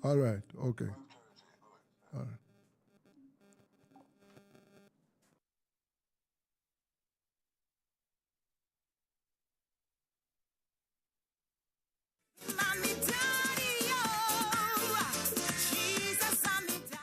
All right. Okay. All right. Mommy, daddy, oh, Jesus, mommy, daddy.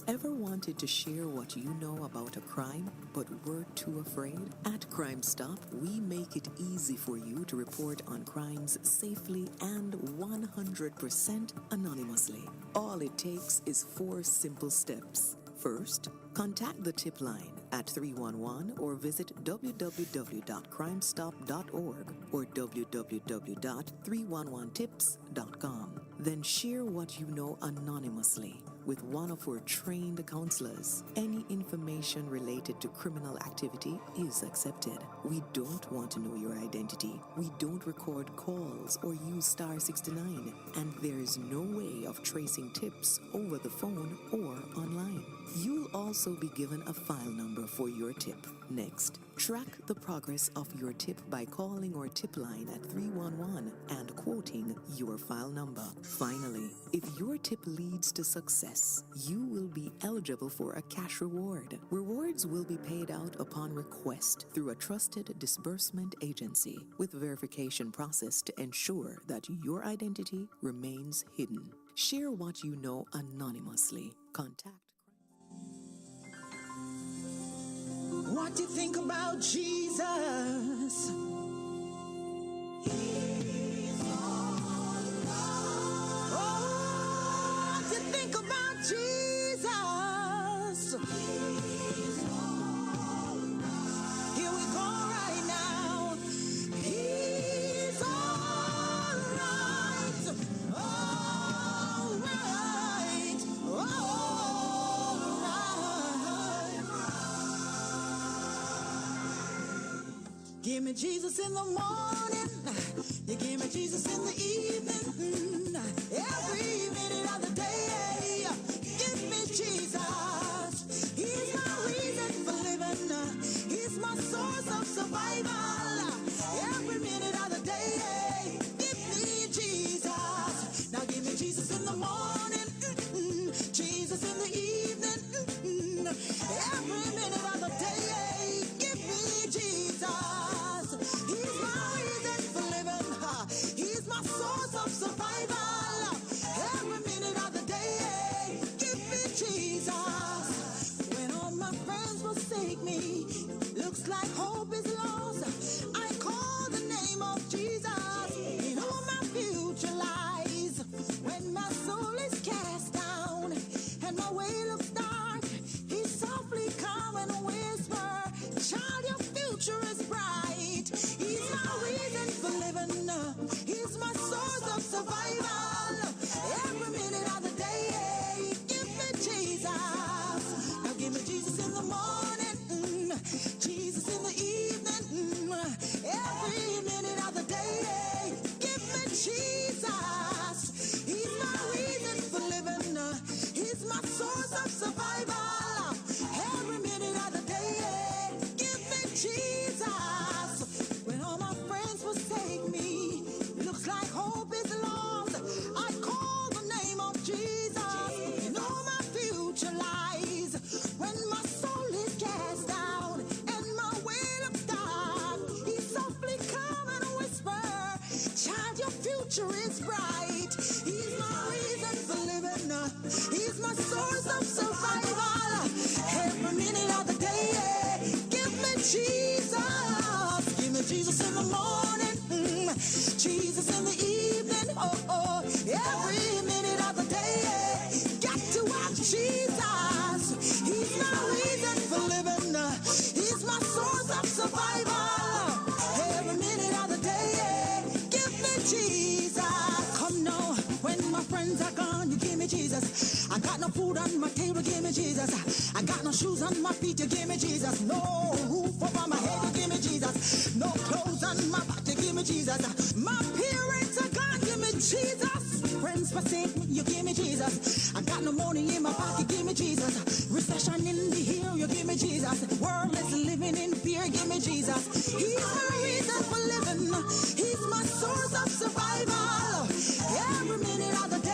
Ever wanted to share what you know about a crime, but were too afraid? At Crime Stop, we make it easy for you to report on crimes safely and 100% anonymously. All it takes is 4 simple steps. First, contact the tip line at 311 or visit www.crimestop.org or www.311tips.com. Then share what you know anonymously with one of our trained counselors. Any information related to criminal activity is accepted. We don't want to know your identity. We don't record calls or use star 69. And there is no way of tracing tips over the phone or online. You'll also be given a file number for your tip. Next, track the progress of your tip by calling our tip line at 311 and quoting your file number. Finally, if your tip leads to success, you will be eligible for a cash reward. Rewards will be paid out upon request through a trusted disbursement agency with verification process to ensure that your identity remains hidden. Share what you know anonymously. Contact. What do you think about Jesus? Oh, what do you think about Jesus? Here we go right now. He's all right. All right. All right. Give me Jesus in the morning. You give me Jesus in the evening. Every minute of the day. Give me Jesus. He's my reason for living. He's my source of survival. Every minute of the day. Give me Jesus. Now give me Jesus in the morning. Jesus in the evening. Every minute of the day. Give me Jesus. He's my reason for living. He's my source of survival. Every minute of the day. Give me Jesus. When all my friends forsake me, looks like hope is lost, I call the name of Jesus. In all my future lies. When my soul is cast down and my way looks dark, he softly come and whisper, child, your future is bright. He's my reason for living. He's my source of survival. Every minute of the day. Give me Jesus. Now give me Jesus in the morning. Jesus in the evening. Every minute of the day. Give me Jesus. He's my reason for living. He's my source of survival. Every minute of the day. Give me Jesus. When all my friends forsake me, looks like hope is lost, I call the name of Jesus. In all my future lies. When my soul is cast down and my way looks dark, he softly come and whisper, child, your future is bright. He's my reason for living. He's my source of survival. Every minute of the day. Give me Jesus. Give me Jesus in the morning. Jesus in the evening. Oh, oh. Every minute of the day. Got to watch Jesus. He's my reason for living. He's my source of survival. Every minute of the day. Give me Jesus. Come now, when my friends are gone, you give me Jesus. I got no food on my table, give me Jesus. I got no shoes on my feet, you give me Jesus. No roof over my head, you give me Jesus. No clothes on my back, you give me Jesus. My parents are gone, give me Jesus. Friends forsake me, you give me Jesus. I got no money in my pocket, give me Jesus. Recession in the air, you give me Jesus. World is living in fear, give me Jesus. He's my reason for living. He's my source of survival. Every minute of the day.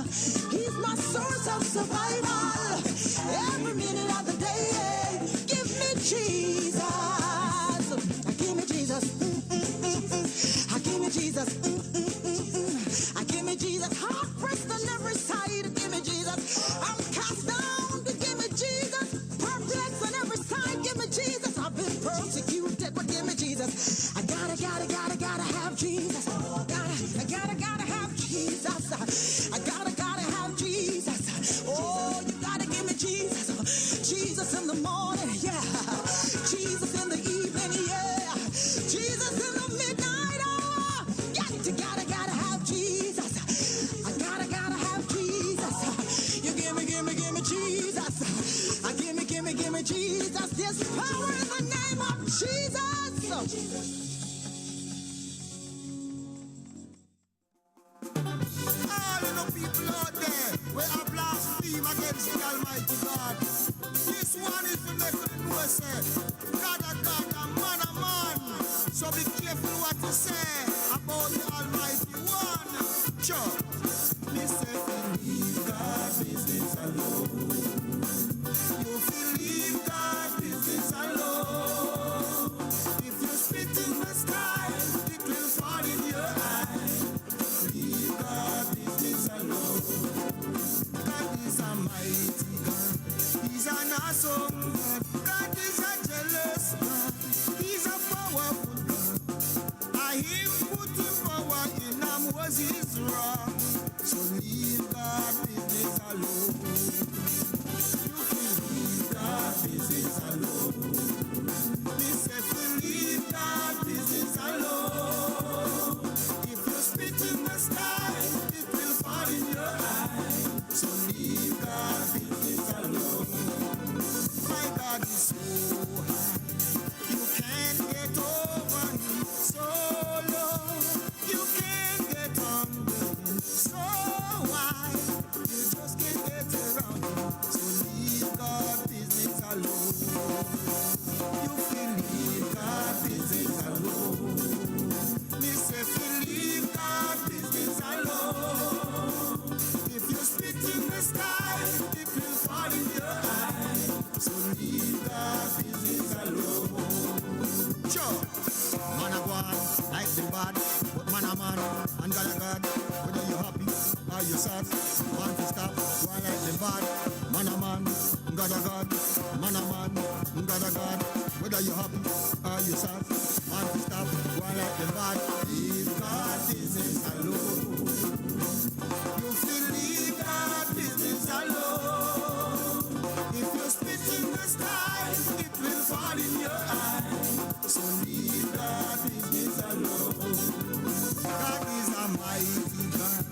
He's my source of survival. Every minute of the day, give me Jesus. Give me Jesus. Give me Jesus. Give me Jesus. Heart pressed on every side. Give me Jesus. I'm cast down. Give me Jesus. Perplexed on every side. Give me Jesus. I've been persecuted, but give me Jesus. I gotta have Jesus. Gotta have Jesus. I gotta have Jesus. Oh, you gotta give me Jesus. Jesus in the morning, yeah. Jesus in the evening, yeah. Jesus in the midnight hour. Gotta have Jesus. I gotta have Jesus. You give me Jesus. Give me Jesus. There's power in the name of Jesus. All of the people out there, we are blaspheme against the Almighty God. This one is to make them know, say, God, a man, a man. So be careful what you say about the Almighty One. Sure. Me say, leave God business alone. You feel leave God business alone. If you spit in the sky, it will fall in your eye. Leave God business alone. God is a mighty God. He's an awesome God. God is a jealous God. He's a powerful God. I him put in power in Moses' wrong. So leave God business alone. You can leave God business alone. Me say leave God business alone. If you spit in the sky, it will fall in your eye. So leave God business alone. My God is so high, you can't get over him. So low, you can't get under him. So wide, you just can't get around him. So leave God business alone. You can leave God business alone. Me say leave God business alone. If you spit in the sky, it will fall in your eye. So leave God business alone. Sure, man a God, like the bad, but man a man, and God a God. Whether you happy or you sad, man to stop, one like the bad, man a man, God a God, man a man, God a God. Whether you happy or you sad, man to stop, one like the bad. Leave God business alone. You feel leave God business alone. If you spit in the sky, it will fall in your eye. So leave God business alone. God is a mighty God.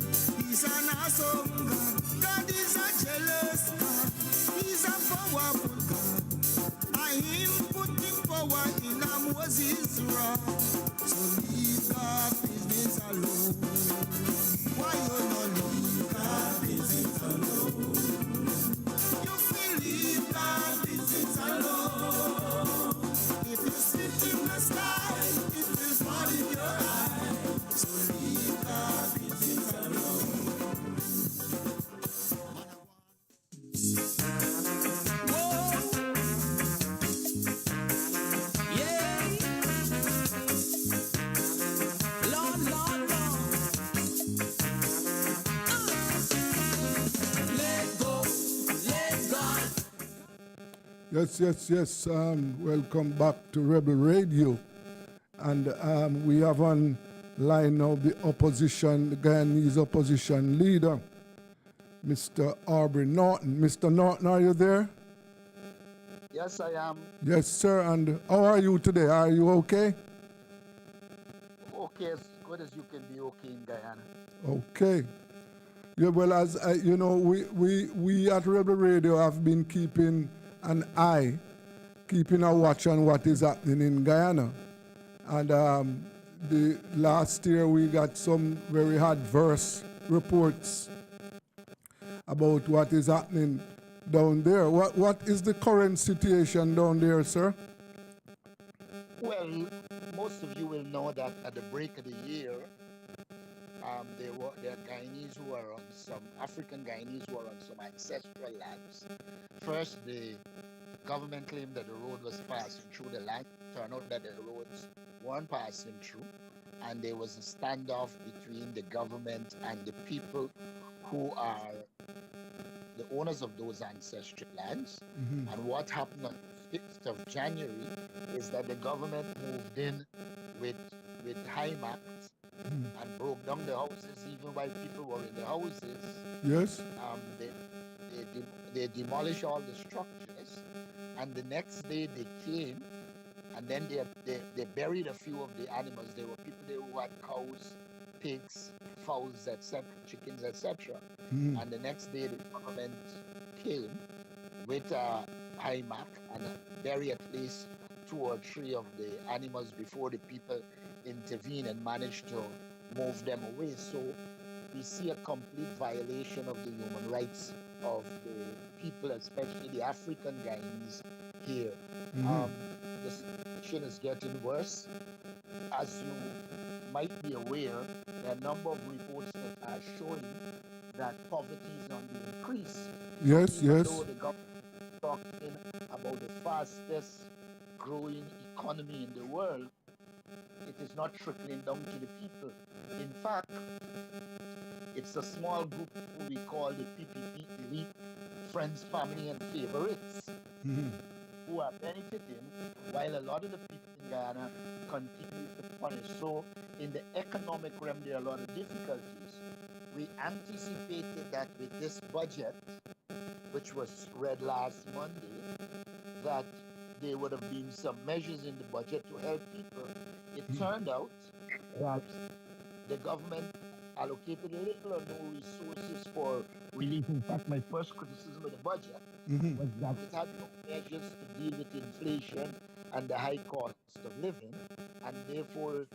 He's an awesome God. God is a jealous God. He's a powerful God. I him put in power in Moses' wrong. So leave God business alone. Why you not leave God business alone? You feel leave God business alone. If you sit in the sky, it will fall in your eye. So leave God business alone. Yes. Welcome back to Rebel Radio. And we have on line now the opposition, the Guyanese opposition leader, Mr. Aubrey Norton. Mr. Norton, are you there? Yes, I am. Yes, sir. And how are you today? Are you okay? Okay, as good as you can be okay in Guyana. Okay. Yeah, well, as you know, we at Rebel Radio have been keeping an eye, keeping a watch on what is happening in Guyana. And the last year we got some very adverse reports about what is happening down there. What is the current situation down there, sir? Well, most of you will know that at the break of the year, the Guyanese who are on some African Guyanese who are on some ancestral lands. First, the government claimed that the road was passing through the land. Turned out that the roads weren't passing through, and there was a standoff between the government and the people who are the owners of those ancestral lands. And what happened on the 5th of January is that the government moved in with Hymax and broke down the houses even while people were in the houses. Yes. They demolished all the structures, and the next day they came and then they buried a few of the animals. There were people there who had cows, pigs, fowls, etc., chickens, etc. And the next day the government came with a Hymax and buried at least 2 or 3 of the animals before the people intervened and managed to move them away. So we see a complete violation of the human rights of the people, especially the African Guyanese here. The situation is getting worse. As you might be aware, there are a number of reports that are showing that poverty is on the increase. Yes, Even yes. though the government is talking about the fastest growing economy in the world, it is not trickling down to the people. In fact, it's a small group who we call the PPP elite, friends, family, and favorites, who are benefiting while a lot of the people in Guyana continue to punish. So in the economic realm, there are a lot of difficulties. We anticipated that with this budget, which was read last Monday, that there would have been some measures in the budget to help people. It turned out that the government allocated little or no resources for relief. In fact, my first criticism of the budget was that it had no measures to deal with inflation and the high cost of living, and therefore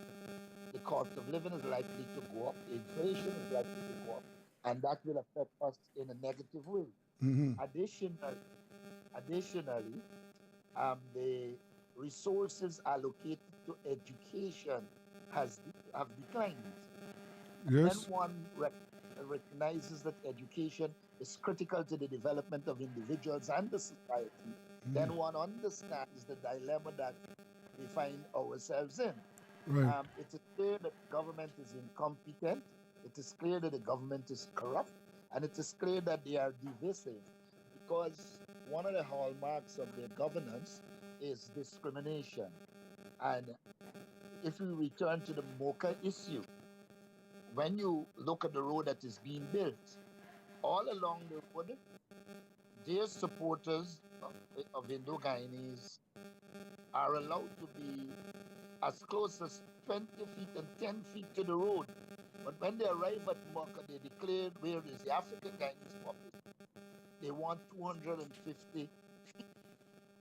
the cost of living is likely to go up, inflation is likely to go up, and that will affect us in a negative way. Additionally, the resources allocated to education have declined. When Yes. one recognizes that education is critical to the development of individuals and the society, then one understands the dilemma that we find ourselves in. Right. It is clear that the government is incompetent. It is clear that the government is corrupt, and it is clear that they are divisive, because one of the hallmarks of their governance is discrimination. And if we return to the Mocha issue, when you look at the road that is being built, all along the road, their supporters of Indo-Guyanese are allowed to be as close as 20 feet and 10 feet to the road. But when they arrive at Mocha, they declared where is the African Guyanese population. They want 250 feet.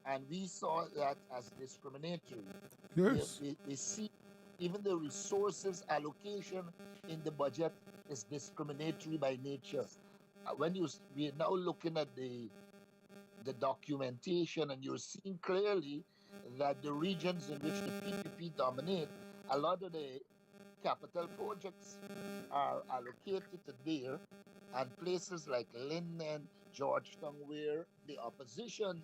And we saw that as discriminatory. Yes. We see even the resources allocation in the budget is discriminatory by nature. We're now looking at the documentation, and you're seeing clearly that the regions in which the PPP dominate, a lot of the capital projects are allocated to there, and places like Linden, Georgetown, where the opposition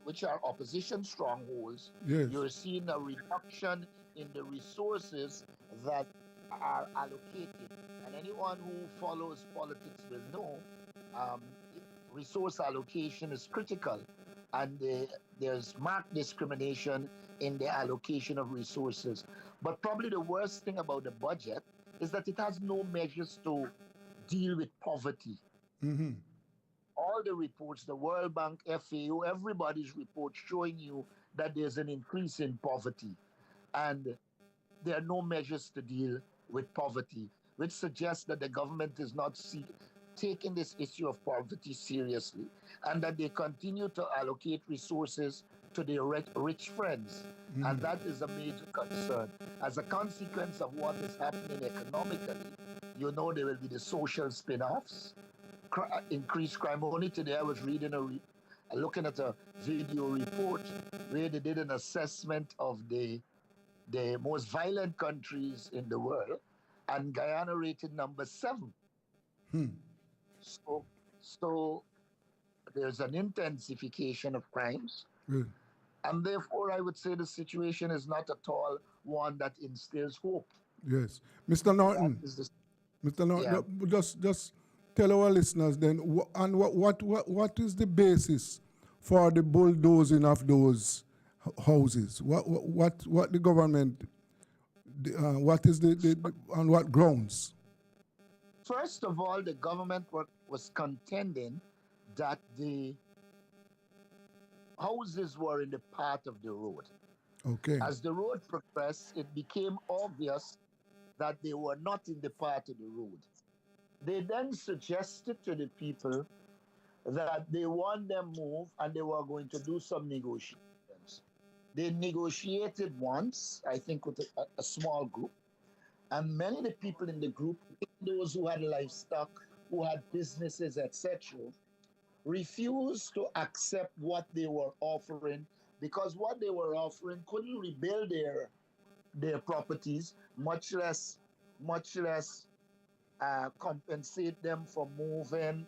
which are opposition strongholds, Yes. you're seeing a reduction in the resources that are allocated. And anyone who follows politics will know um, resource allocation is critical, and there's marked discrimination in the allocation of resources. But probably the worst thing about the budget is that it has no measures to deal with poverty. All the reports, the World Bank, FAO, everybody's report showing you that there's an increase in poverty. And there are no measures to deal with poverty, which suggests that the government is not taking this issue of poverty seriously, and that they continue to allocate resources to their rich friends. And that is a major concern. As a consequence of what is happening economically, you know there will be the social spin-offs, increased crime. Only today I was reading looking at a video report where they did an assessment of the most violent countries in the world, and Guyana rated number 7. So, so there's an intensification of crimes, Good. and therefore I would say the situation is not at all one that instills hope. Yes. Mr. That Norton, is the Mr. yeah. Norton, just tell our listeners then, what is the basis for the bulldozing of those houses? What the government, what is the on what grounds? First of all, the government was contending that the houses were in the path of the road. Okay. As the road progressed, it became obvious that they were not in the path of the road. They then suggested to the people that they want them moved and they were going to do some negotiations. They negotiated once, I think, with a small group, and many of the people in the group, those who had livestock, who had businesses, etc., refused to accept what they were offering, because what they were offering couldn't rebuild their properties, much less compensate them for moving,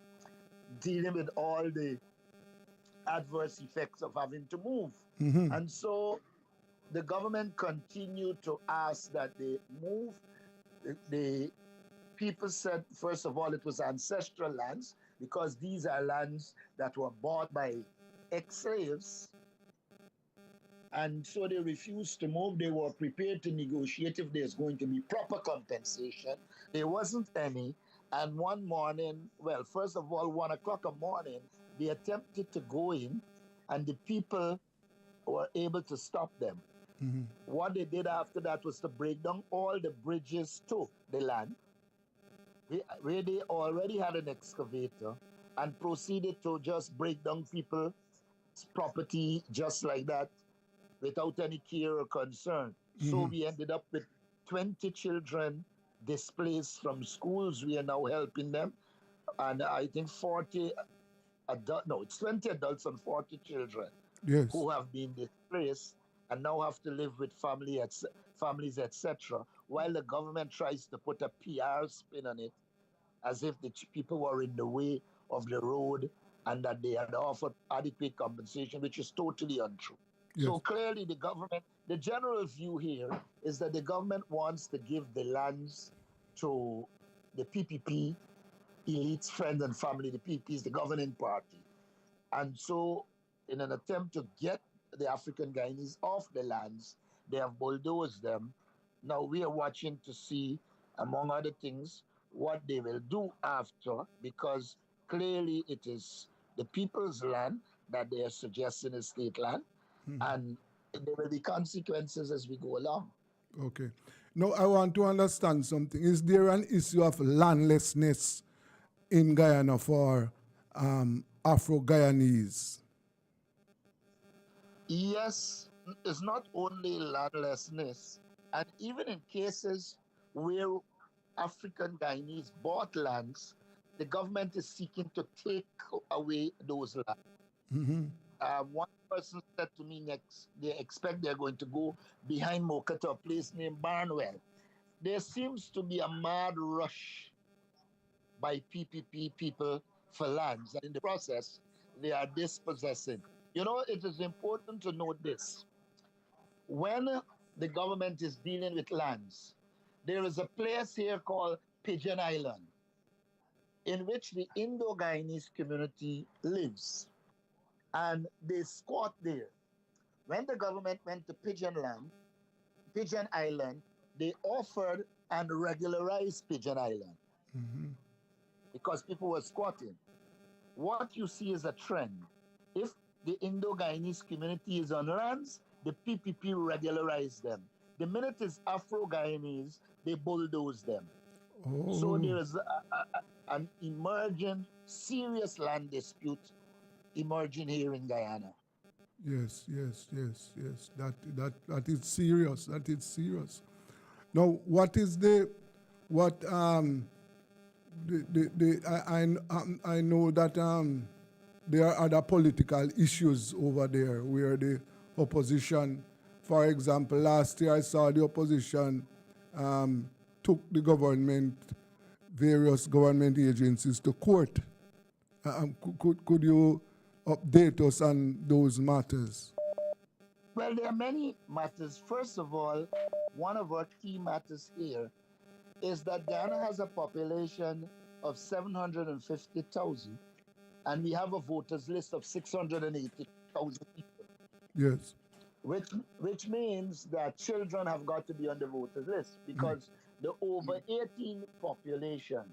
dealing with all the adverse effects of having to move. And so the government continued to ask that they move. The people said, first of all, it was ancestral lands, because these are lands that were bought by ex-slaves. And so they refused to move. They were prepared to negotiate if there's going to be proper compensation. There wasn't any. And one morning, well, first of all, 1 o'clock in the morning, they attempted to go in, and the people were able to stop them. What they did after that was to break down all the bridges to the land, where they already had an excavator, and proceeded to just break down people's property just like that, without any care or concern. So we ended up with 20 children displaced from schools. We are now helping them. And I think 40 adults, no, it's 20 adults and 40 children Yes. who have been displaced and now have to live with families, etc., while the government tries to put a PR spin on it, as if the people were in the way of the road and that they had offered adequate compensation, which is totally untrue. Yes. So clearly the general view here is that the government wants to give the lands to the PPP, elites, friends and family. The PPP is the governing party. And so in an attempt to get the African Guyanese off the lands, they have bulldozed them. Now we are watching to see, among other things, what they will do after, because clearly it is the people's land that they are suggesting is state land, and there will be consequences as we go along. Okay. Now I want to understand something. Is there an issue of landlessness in Guyana for Afro-Guyanese? Yes, it's not only landlessness, and even in cases where African Guyanese bought lands, the government is seeking to take away those lands. One person said to me next, they expect they're going to go behind Mocha to a place named Barnwell. There seems to be a mad rush by PPP people for lands, and in the process, they are dispossessing. You know, it is important to note this. When the government is dealing with lands, there is a place here called Pigeon Island, in which the Indo-Guyanese community lives, and they squat there. When the government went to Pigeon Island, they offered and regularized Pigeon Island because people were squatting. What you see is a trend. If the Indo-Guyanese community is on lands, the PPP regularize them. The minute it's Afro-Guyanese, they bulldoze them. So there is an emerging serious land dispute emerging here in Guyana. Yes. That is serious. That is serious. Now, what is I know that there are other political issues over there where the opposition, for example, last year I saw the opposition took the various government agencies to court. Could you update us on those matters? Well, there are many matters. First of all, one of our key matters here is that Ghana has a population of 750,000 and we have a voters list of 680,000 people, Yes. which means that children have got to be on the voters list because the over 18 population,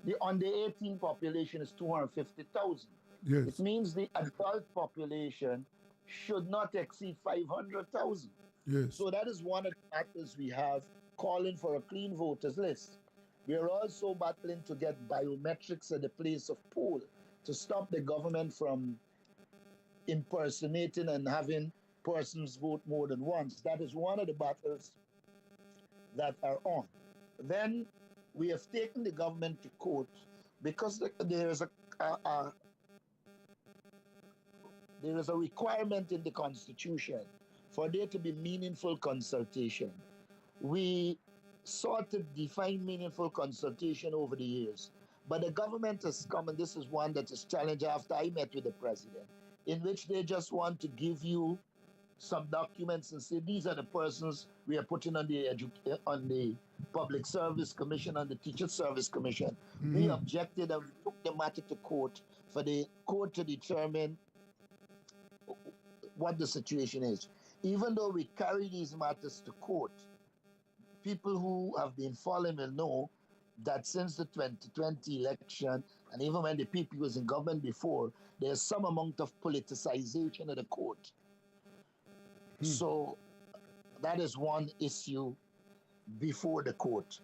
the under 18 population is 250,000. Yes. It means the adult population should not exceed 500,000. Yes. So that is one of the matters we have, calling for a clean voters list. We are also battling to get biometrics at the place of poll to stop the government from impersonating and having persons vote more than once. That is one of the battles that are on. Then we have taken the government to court because there is a requirement in the Constitution for there to be meaningful consultation. We sought to define meaningful consultation over the years, but the government has come, and this is one that is challenged after I met with the president, in which they just want to give you some documents and say these are the persons we are putting on the Public Service Commission, on the Teacher Service Commission. We objected and we took the matter to court for the court to determine what the situation is. Even though we carry these matters to court, people who have been following will know that since the 2020 election, and even when the PP was in government before, there's some amount of politicization of the court. So that is one issue before the court.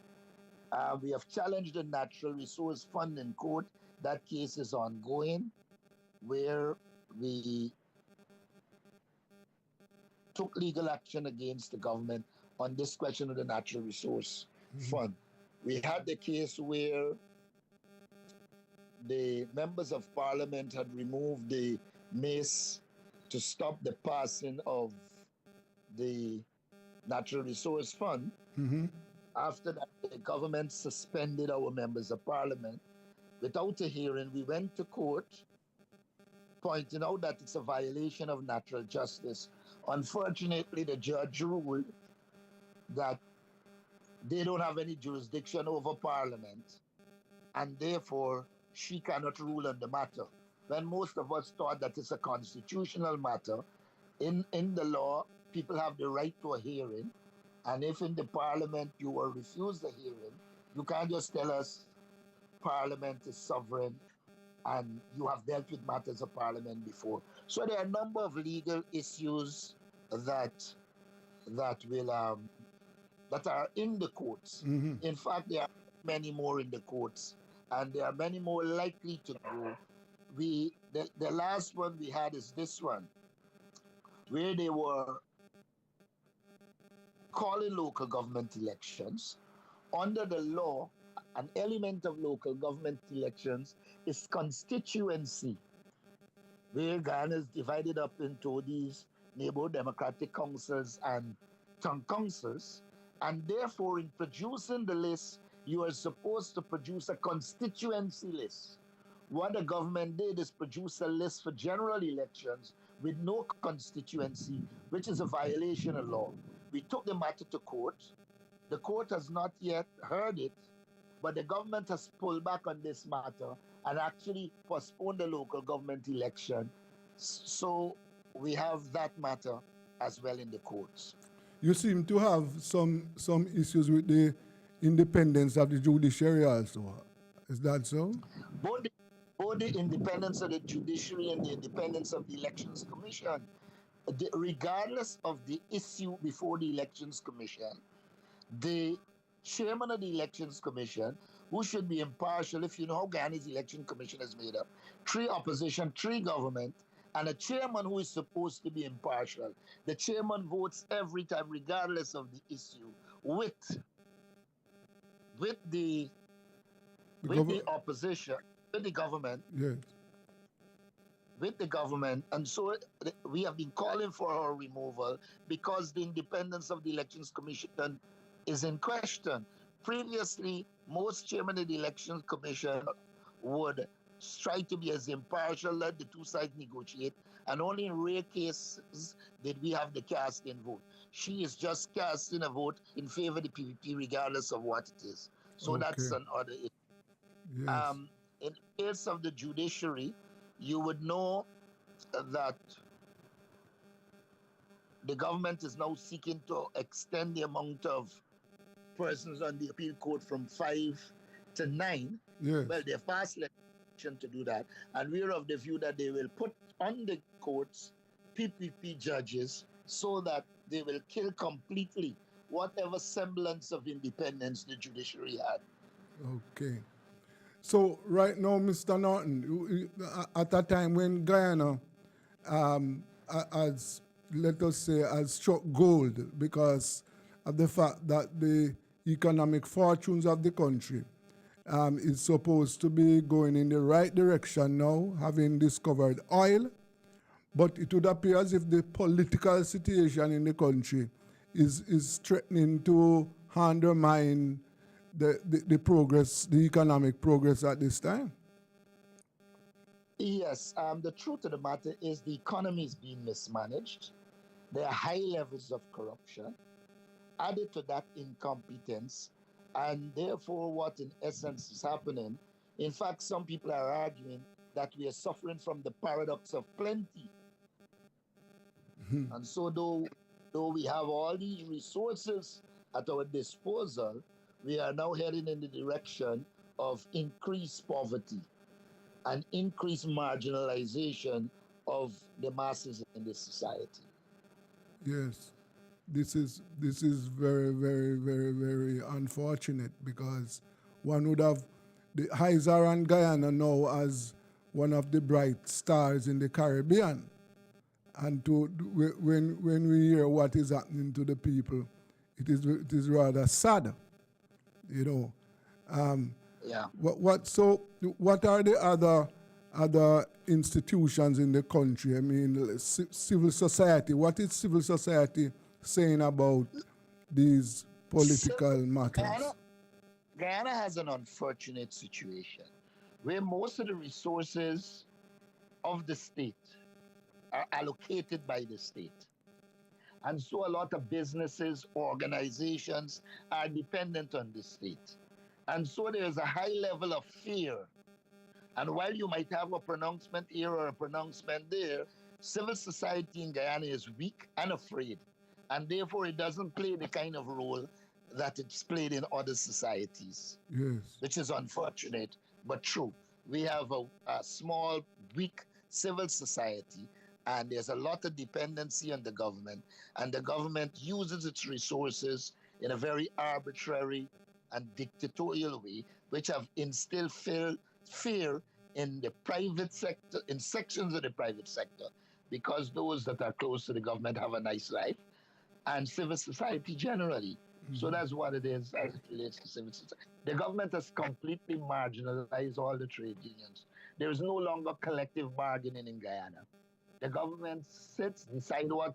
We have challenged the Natural Resource Fund in court. That case is ongoing, where we took legal action against the government on this question of the Natural Resource Fund. We had the case where the members of parliament had removed the mace to stop the passing of the Natural Resource Fund. After that, the government suspended our members of parliament. Without a hearing, we went to court, pointing out that it's a violation of natural justice. Unfortunately, the judge ruled that they don't have any jurisdiction over parliament, and therefore she cannot rule on the matter. When most of us thought that it's a constitutional matter, in the law, people have the right to a hearing, and if in the parliament you will refuse the hearing, you can't just tell us parliament is sovereign and you have dealt with matters of parliament before. So there are a number of legal issues that are in the courts. In fact, there are many more in the courts, and there are many more likely to go. The last one we had is this one, where they were calling local government elections. Under the law, an element of local government elections is constituency, where Ghana is divided up into these neighborhood democratic councils and town councils, and therefore in producing the list, you are supposed to produce a constituency list. What the government did is produce a list for general elections with no constituency, which is a violation of law. We took the matter to court. The court has not yet heard it, but the government has pulled back on this matter and actually postponed the local government election. So we have that matter as well in the courts. You seem to have some issues with the independence of the judiciary also. Is that so? Both the independence of the judiciary and the independence of the Elections Commission, regardless of the issue before the Elections Commission, the chairman of the Elections Commission, who should be impartial, if you know how Ghana's Election Commission is made up, 3 opposition, 3 government, and a chairman who is supposed to be impartial. The chairman votes every time, regardless of the issue, with the opposition, with the government. Yes. With the government, and so we have been calling for her removal because the independence of the Elections Commission is in question. Previously, most chairman of the Elections Commission would try to be as impartial, let the two sides negotiate, and only in rare cases did we have the casting vote. She is just casting a vote in favor of the PVP, regardless of what it is. So that's Okay. another issue. Yes. In case of the judiciary, you would know that the government is now seeking to extend the amount of persons on the appeal court from 5 to 9. Yes. Well, they've passed legislation to do that, and we're of the view that they will put on the courts PPP judges so that they will kill completely whatever semblance of independence the judiciary had. Okay. So right now, Mr. Norton, at a time when Guyana has, let us say, has struck gold because of the fact that the economic fortunes of the country is supposed to be going in the right direction now, having discovered oil. But it would appear as if the political situation in the country is threatening to undermine the progress, the economic progress at this time. Yes, the truth of the matter is the economy is being mismanaged. There are high levels of corruption. Added to that, incompetence, and therefore, what in essence is happening, in fact, some people are arguing that we are suffering from the paradox of plenty. And so, though we have all these resources at our disposal, we are now heading in the direction of increased poverty and increased marginalization of the masses in this society. Yes, this is very, very, very, very unfortunate because one would have the Heiser and Guyana now as one of the bright stars in the Caribbean, and when we hear what is happening to the people, it is rather sad, you know. Yeah. What are the other institutions in the country? I mean, civil society. What is civil society saying about these political matters? Guyana has an unfortunate situation where most of the resources of the state are allocated by the state. And so a lot of businesses, organizations are dependent on the state. And so there's a high level of fear. And while you might have a pronouncement here or a pronouncement there, civil society in Guyana is weak and afraid. And therefore, it doesn't play the kind of role that it's played in other societies. Yes. Which is unfortunate, but true. We have a small, weak civil society, and there's a lot of dependency on the government. And the government uses its resources in a very arbitrary and dictatorial way, which have instilled fear in the private sector, in sections of the private sector, because those that are close to the government have a nice life, and civil society generally. So that's what it is as it relates to civil society. The government has completely marginalized all the trade unions. There is no longer collective bargaining in Guyana. The government sits, decide what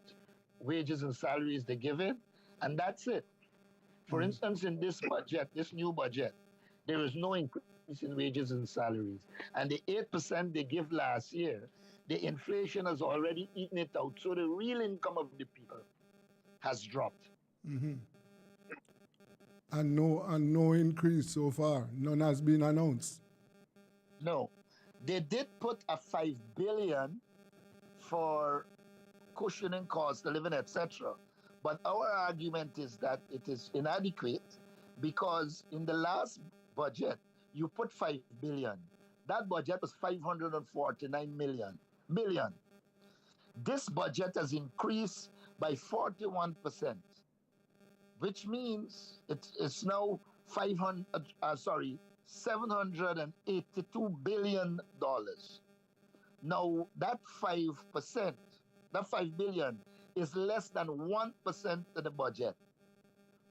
wages and salaries they give in, and that's it. For instance, in this budget, this new budget, there is no increase in wages and salaries. And the 8% they give last year, the inflation has already eaten it out. So the real income of the people has dropped. And no increase so far. None has been announced. No. They did put a $5 billion for cushioning costs, the living, etc. But our argument is that it is inadequate because in the last budget, you put $5 billion. That budget was $549 million. This budget has increased by 41%, which means it's now $782 billion. Now that 5%, that $5 billion is less than 1% of the budget.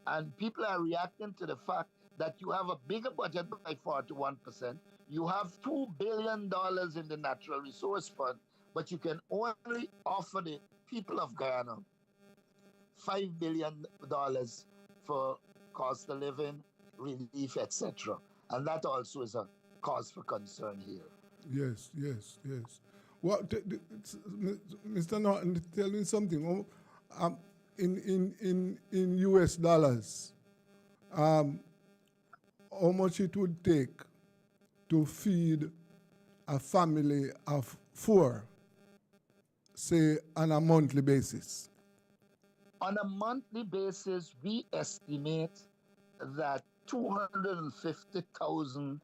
And people are reacting to the fact that you have a bigger budget by 41%. You have $2 billion in the Natural Resource Fund, but you can only offer the people of Guyana $5 billion for cost of living, relief, etc. And that also is a cause for concern here. Yes, yes, yes. Well, Mr. Norton, tell me something. In US dollars, how much it would take to feed a family of 4, say, on a monthly basis? On a monthly basis, we estimate that 250,000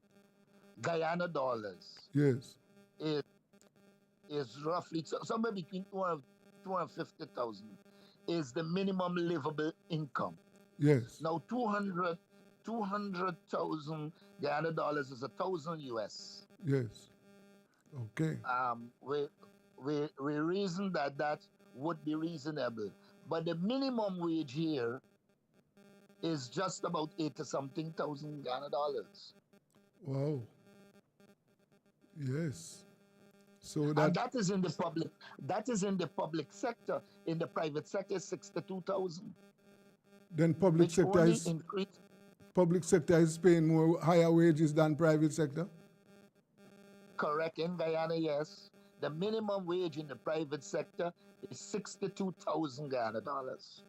Guyana dollars Yes, is, is roughly somewhere between 250,000 is the minimum livable income. yes, Now, 200,000 Guyana dollars is 1,000 US. yes. Okay, We reason that that would be reasonable. But the minimum wage here is just about 80 something thousand Ghana dollars. wow. Yes. So And that is in the public sector. In the private sector, 62,000. then Which only increased. public sector is paying more higher wages than private sector? Correct. In Guyana, yes. The minimum wage in the private sector is 62,000 Ghana dollars.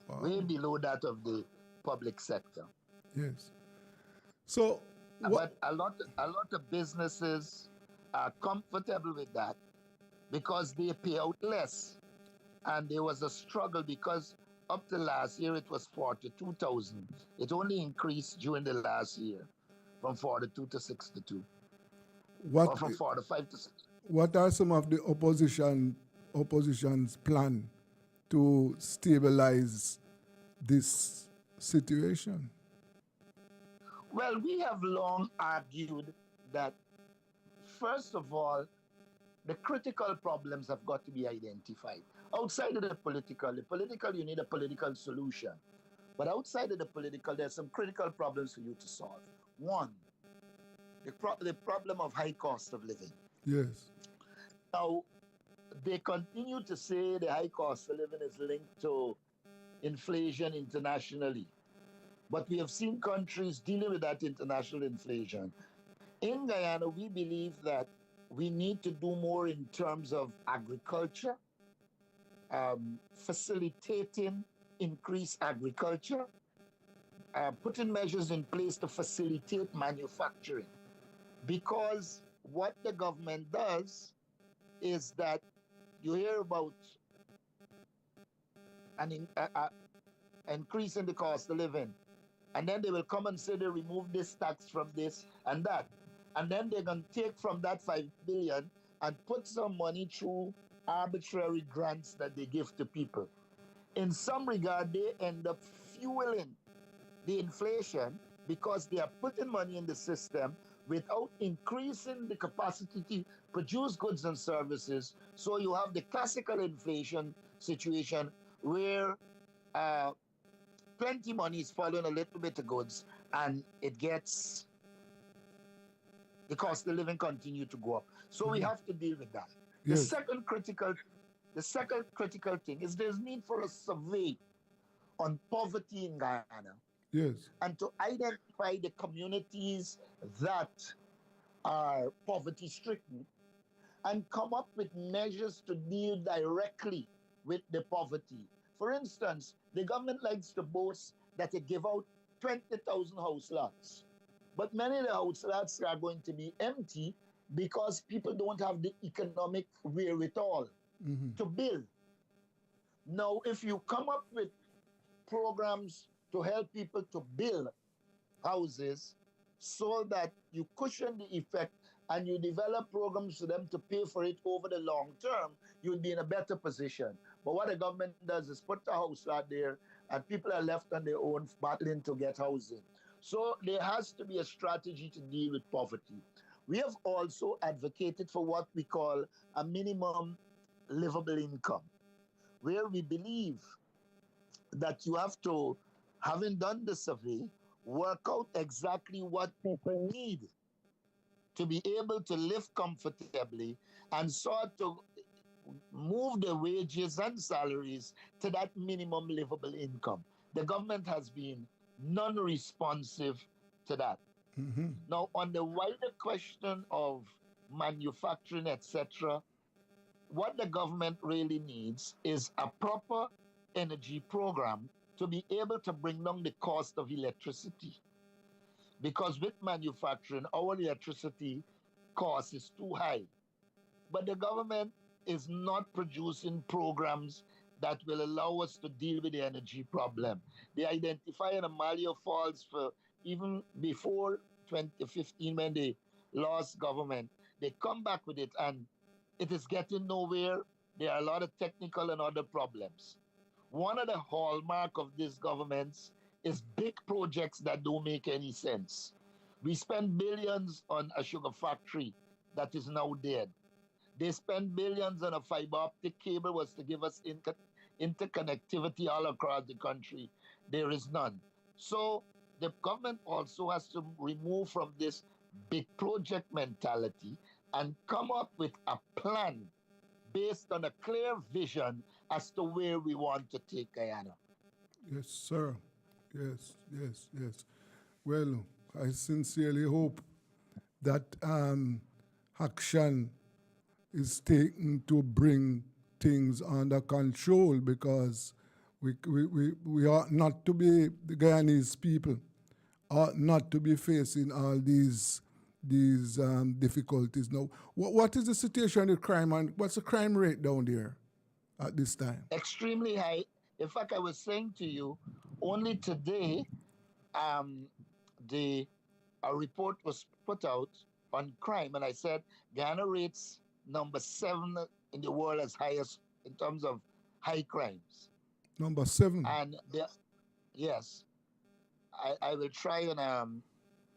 Wow. Way below that of the public sector. Yes. So But a lot of businesses are comfortable with that because they pay out less. And there was a struggle because up to last year it was 42,000. It only increased during the last year from 42 to 62. Or from 45 to 60. what are some of the opposition's plan to stabilize this situation? Well, we have long argued that, first of all, the critical problems have got to be identified. Outside of the political, you need a political solution. But outside of the political, there's some critical problems for you to solve. One, the problem of high cost of living. Yes. Now, they continue to say the high cost of living is linked to inflation internationally. But we have seen countries dealing with that international inflation. In Guyana, we believe that we need to do more in terms of agriculture, facilitating increased agriculture, putting measures in place to facilitate manufacturing. Because what the government does is that you hear about an increase in the cost of living, and then they will come and say they remove this tax from this and that. And then they're going to take from that 5 billion and put some money through arbitrary grants that they give to people. In some regard, they end up fueling the inflation because they are putting money in the system without increasing the capacity to produce goods and services. So you have the classical inflation situation where plenty money is following a little bit of goods, and it gets the cost of living continue to go up. So we have to deal with that. Yes. The second critical thing is there's need for a survey on poverty in Guyana. Yes. And to identify the communities that are poverty stricken and come up with measures to deal directly with the poverty. For instance, the government likes to boast that they give out 20,000 house lots. But many of the house lots are going to be empty because people don't have the economic wherewithal to build. Now, if you come up with programs to help people to build houses so that you cushion the effect and you develop programs for them to pay for it over the long term, you'll be in a better position. But what the government does is put the house out there and people are left on their own battling to get housing. So there has to be a strategy to deal with poverty. We have also advocated for what we call a minimum livable income, where we believe that you have to, having done the survey, work out exactly what people need to be able to live comfortably and sort to move the wages and salaries to that minimum livable income. The government has been non-responsive to that. Now, on the wider question of manufacturing, etc., what the government really needs is a proper energy program to be able to bring down the cost of electricity. Because with manufacturing, our electricity cost is too high. But the government is not producing programs that will allow us to deal with the energy problem. They identify in Amalia Falls for even before 2015 when they lost government. They come back with it and it is getting nowhere. There are a lot of technical and other problems. One of the hallmark of these governments is big projects that don't make any sense. We spend billions on a sugar factory that is now dead. They spend billions on a fiber optic cable was to give us interconnectivity all across the country. There is none. So the government also has to remove from this big project mentality and come up with a plan based on a clear vision as to where we want to take Guyana. Yes, sir. Yes, yes, yes. Well, I sincerely hope that action is taken to bring things under control, because we ought not to be, the Guyanese people ought not to be facing all these difficulties. Now, what is the situation with crime, and what's the crime rate down there at this time? Extremely high. In fact, I was saying to you, only today, a report was put out on crime, and I said Ghana rates number 7 in the world as highest in terms of high crimes. Number 7. And yes, I will try and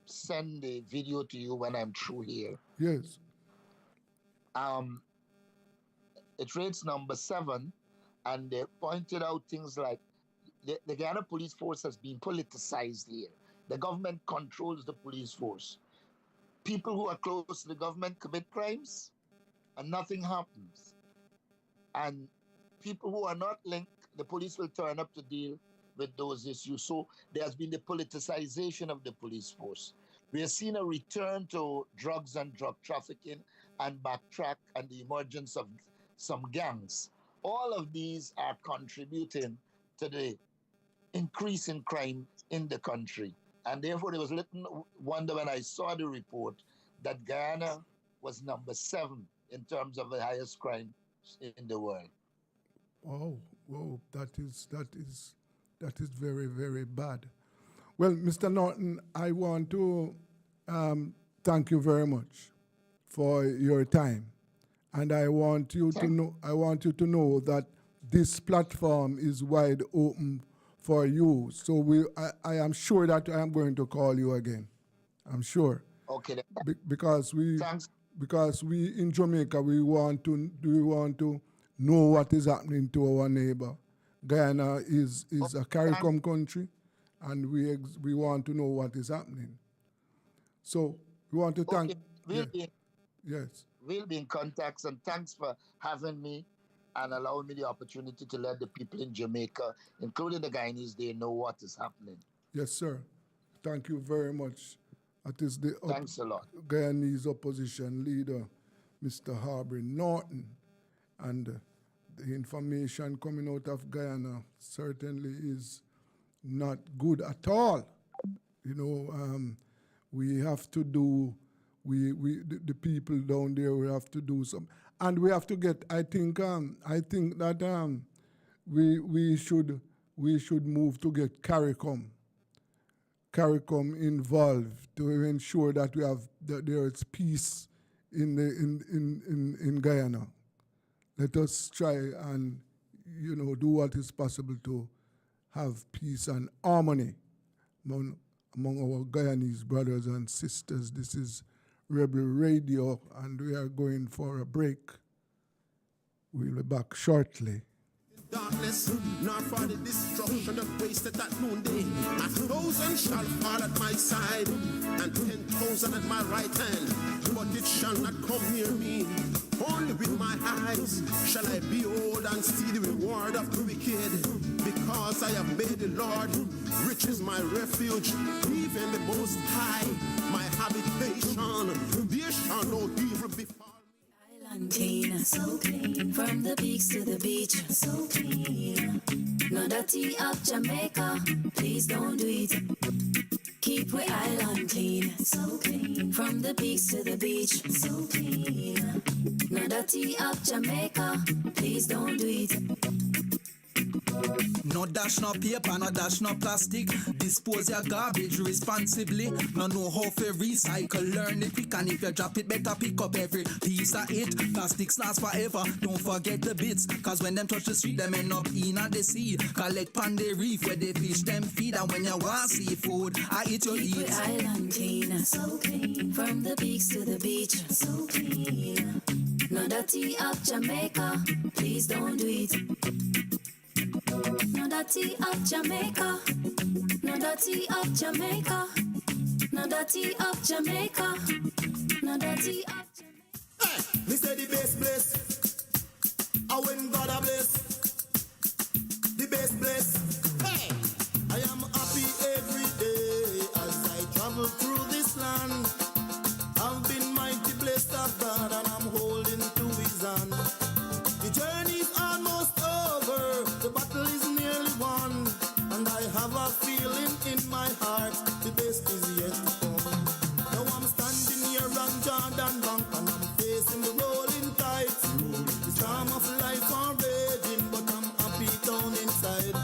send the video to you when I'm through here. Yes. It rates number 7, and they pointed out things like the Ghana police force has been politicized here. The government controls the police force. People who are close to the government commit crimes, and nothing happens. And people who are not linked, the police will turn up to deal with those issues. So there has been the politicization of the police force. We have seen a return to drugs and drug trafficking and backtrack and the emergence of some gangs. All of these are contributing to the increase in crime in the country. And therefore, there was little wonder when I saw the report that Guyana was number 7 in terms of the highest crime in the world. Oh, whoa, that is very, very bad. Well, Mr. Norton, I want to thank you very much for your time, and I want you to know that this platform is wide open for you. So I am sure that I am going to call you again. I'm sure. Okay. Because we Thanks. because we in Jamaica we want to know what is happening to our neighbor. Guyana is a CARICOM country, and we want to know what is happening. So we want to thank. Okay. Yes. We'll be in contact, and thanks for having me and allowing me the opportunity to let the people in Jamaica, including the Guyanese, they know what is happening. Yes, sir. Thank you very much. That is the Thanks a lot. Guyanese opposition leader, Mr. Aubrey Norton. And the information coming out of Guyana certainly is not good at all. You know, we have to do, the people down there, we have to do some, and we have to get, I think that we should move to get CARICOM involved to ensure that there is peace in Guyana. Let us try and do what is possible to have peace and harmony among our Guyanese brothers and sisters. This is Rebel Radio, and we are going for a break. We'll be back shortly. darkness, nor for the destruction of wasted at noonday. 1,000 shall fall at my side, and 10,000 at my right hand, but it shall not come near me. Only with my eyes shall I behold and see the reward of the wicked, because I have made the Lord, which is my refuge, even the Most High, my habitation. There shall no evil befall me. Island clean, so clean. From the peaks to the beach, so clean. No dirty up Jamaica, please don't do it. Keep we island clean, so clean. From the peaks to the beach, so clean. No dirty up Jamaica, please don't do it. No dash no paper, no dash no plastic. Dispose your garbage responsibly. No know how to recycle, learn it quick. And if you drop it, better pick up every piece of it. Plastics last forever, don't forget the bits. Cause when them touch the street, them end up in the sea. Collect pan the reef where they fish them feed. And when you want seafood, I eat your Keep eat. we island clean, so clean. From the peaks to the beach, so clean. No dirty up Jamaica, please don't do it. No dirty up Jamaica, no dirty up Jamaica, no dirty up Jamaica, no dirty up Jamaica. Hey, me say the best bless. I when God a bless. The best bless. Hey, I am happy every day as I travel through this land. I've been mighty blessed of God and I'm holding to His hand. The journey's almost over. The battle is nearly won, and I have a feeling in my heart the best is yet to come. Now I'm standing here on Jordan Bank and I'm facing the rolling tides. The storm of life are raging, but I'm happy down inside.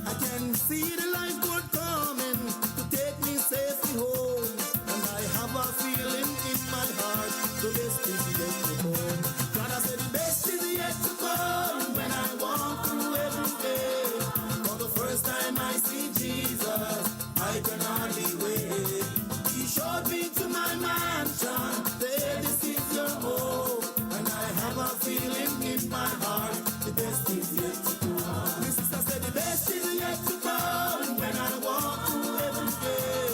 I can see the lifeboat coming to take me safely home, and I have a feeling in my heart the best is yet to come. God, I said the best is yet to come when I walk through every day. For the first time I see Jesus, I can hardly wait. He showed me to my mansion, there this is your home, and I have a feeling in my heart the best is yet to come. My sister said the best is yet to come when I walk through every day.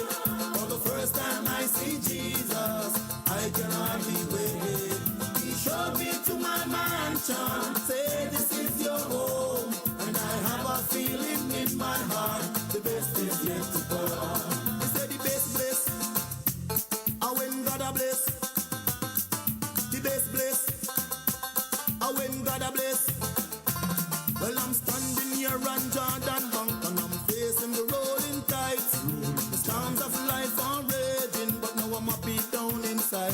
For the first time I see Jesus, I can hardly wait. He showed me to my mansion, say this is your home, and I have a feeling in my heart the best is yet to come. He said the best bless, and when God a bless, the best bless, and when God a bless. Well, I'm standing here on Jordan Bank and I'm facing the rolling tides. The storms of life are raging, but now I'm happy down inside.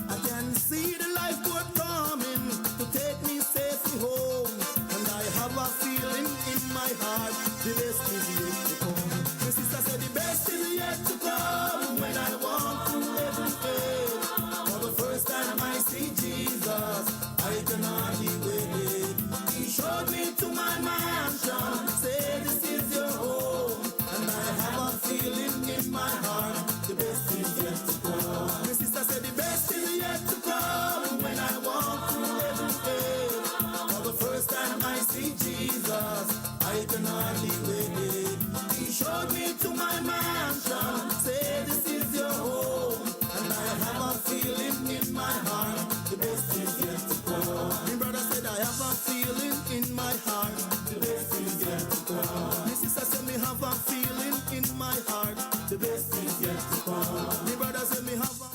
I can see the lifeboat coming to take me safely home, and I have a feeling in my heart the best is yet to come. My sister said the best is yet to come when I walk through every day. For the first time I see Jesus, I can hardly wait. He showed me to my mansion, say this is your home, and I have a feeling in my heart the best is yet to come. My sister said the best is yet to come when I walk through every day. For the first time I see Jesus, I can hardly wait. He showed me to my mansion, say this is your home, and I have a feeling in my heart the best is yet to come. My brother said I have a feeling in my heart the best is yet to come. My sister said me have a feeling in my heart the best is yet to come. My brother said me have a feeling.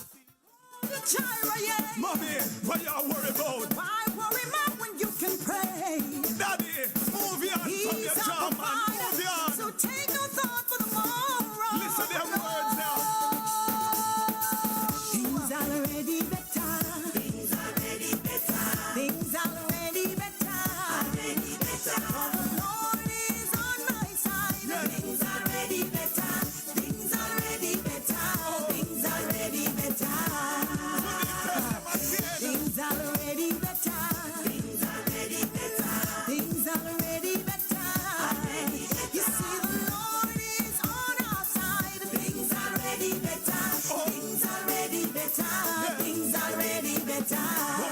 Mommy, what y'all worry about? Why worry about when you can pray? Daddy, move your hands from your job, man. Move your hands. So take no thought for tomorrow. Listen to them words now. Things already better. Things already better. Things already better. Already better. For the Lord is on my side. Yes. Things already better. Things already better. Things already better. Things already better. Things already better. Things already better. You see the Lord is on our side. Things already better. Things already better. Things already better. What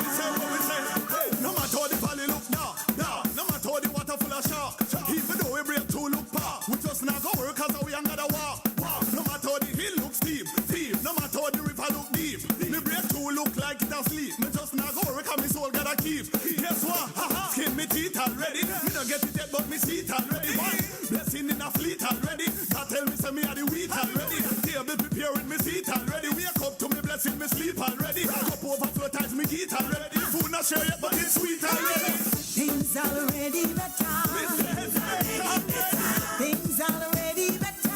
we say? Hey, no matter how the valley look, no matter how the water full of asleep. Me just not go work and me soul gotta keep. Guess what? Skin me teeth already. Me don't get it yet, but me see it already. Blessing in a fleet already. God tell me say me are the wheat already. Table prepare with me seat already. Wake up to me blessing, me sleep already. Cup overflow times me eat already. Food not share yet, but it's sweet already. Things already better. Things already better.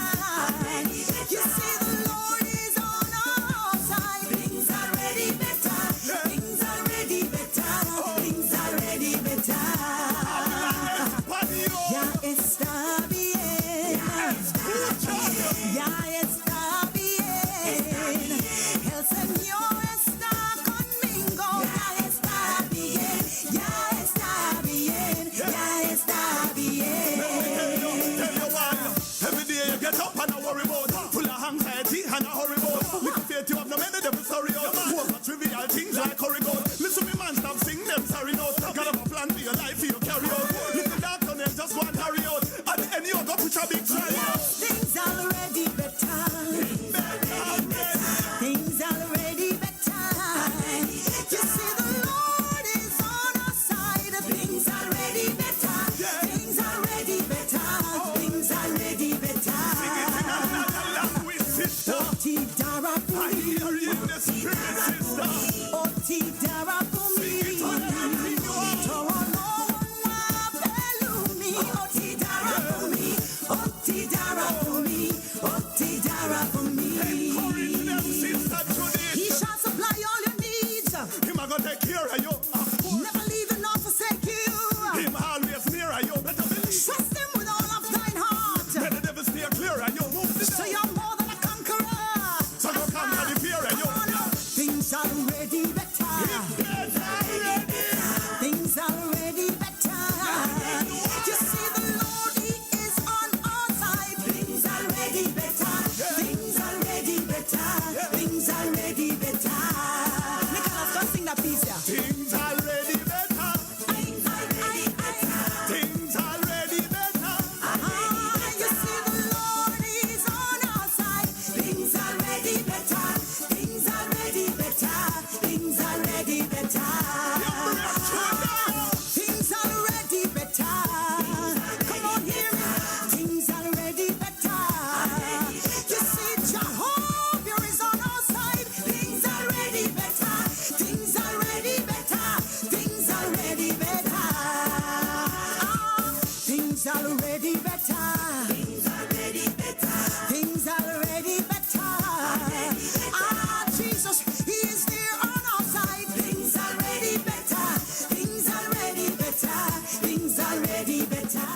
You see the Lord is on our side. Things already better. Things already better. Things already better. Ya está bien. Ya está bien. El Señor está conmigo. Ya está bien. Ya está bien. Ya está bien. Tell you why. Every day you get up and I worry about. Full of anxiety and I hurry about. Little faith you have no man the devil sorry out. Over trivial things like hurry about. Listen me man stop sing them sorry notes. Gotta have a plan for your life you carry out. Little dark on them just want hurry out. And any other put a big try out. Things already better. Things already better. You see the Lord is on our side. Things already better. Things already better. Things already better. Oti dara I pumi. hear you in the spirit, sister. Oti dara pumi. Toro no wa pelumi. Oti dara pumi. Oti dara pumi. Oti dara Encourage them, pumi. sister, today. He shall supply all your needs. Him a gonna take care of you. Never leave and not forsake you. Him always near of you. Better believe. Trust him with all of thine heart. Let the devil stay clear of you. Move the So devil. you're more than a conqueror. So you conquer the fear of you. Things already better. Things already better. You see the Lord, He is on our side. Things already better. Things already better. Things already better. Nicholas, go sing that piece here. Things already better. Things already better. You see the Lord is on our side. Things already better. Things already better. Things already better. Things already better. Come on, hear me. Things already better. You see Jehovah is on our side. Things already better. Things already better. Things already better. Things already better. Things already better. Things already better. Jesus, He is there on our side. Things already better. Things already better. Things already better.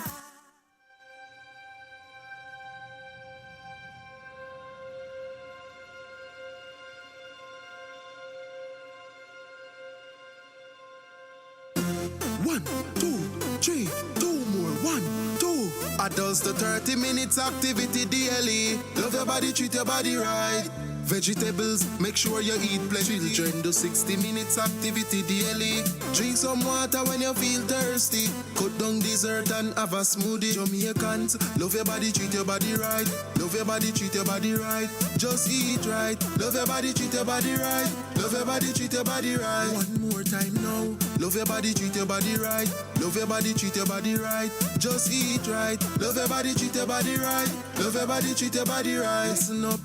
One, two, three, two more. 1, 2. I does the 30 minutes activity daily. Love your body, treat your body right. Vegetables, make sure you eat plenty. Children do 60 minutes activity daily. Drink some water when you feel thirsty. Cut down dessert and have a smoothie. Jamaicans, love your body, treat your body right. Love your body, treat your body right. Just eat right. Love your body, treat your body right. Love your body, treat your body right. One more time now. Love your body, treat your body right. Love your body, treat your body right. Just eat right. Love your body, treat your body right. Love your body, treat your body right. Listen up.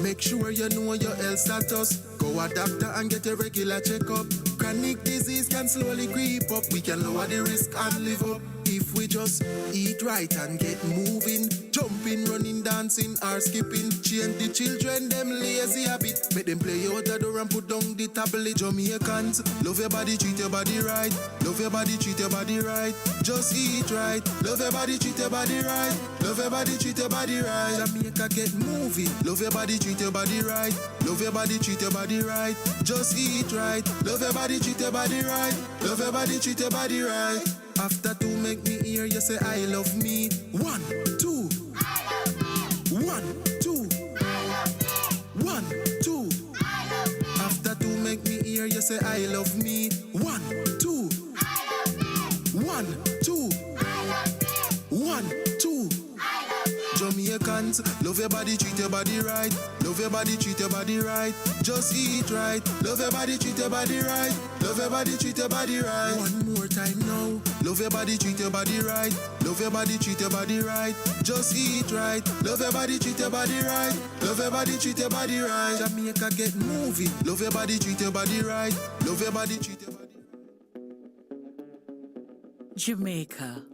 Make sure you know your health status. Go a doctor and get a regular checkup. Chronic disease can slowly creep up. We can lower the risk and live up if we just eat right and get moving. Jumping, running, dancing or skipping. Change the children, them lazy habit. Make them play out the door and put down the tablet. Jamaicans, love your body, treat your body right. Love your body, treat your body right. Just eat right. Love your body, treat your body right. Love your body, treat your body right. Jamaica, get moving. Love your body, treat your body right. Love your body, treat your body right. Just eat right. Love your body, treat your body right. Love your body, treat your body right. After 2, make me hear you say I love me. 1, 2. I love me. 1, 2. I love me. 1, 2. I love me. After 2, make me hear you say I love me. 1, 2. I love me. 1, 2. I love me. 1, 2. I love me. Jamaica balance. Love your body, treat your body right. Love your body, treat your body right. Just eat right. Love your body, treat your body right. Love your body, treat your body right. One more time now. Love your body, treat your body right. Love your body, treat your body right. Just eat right. Love your body, treat your body right. Love your body, treat your body right. Jamaica get moving. Love your body, treat your body right. Love your body, treat your body. Jamaica.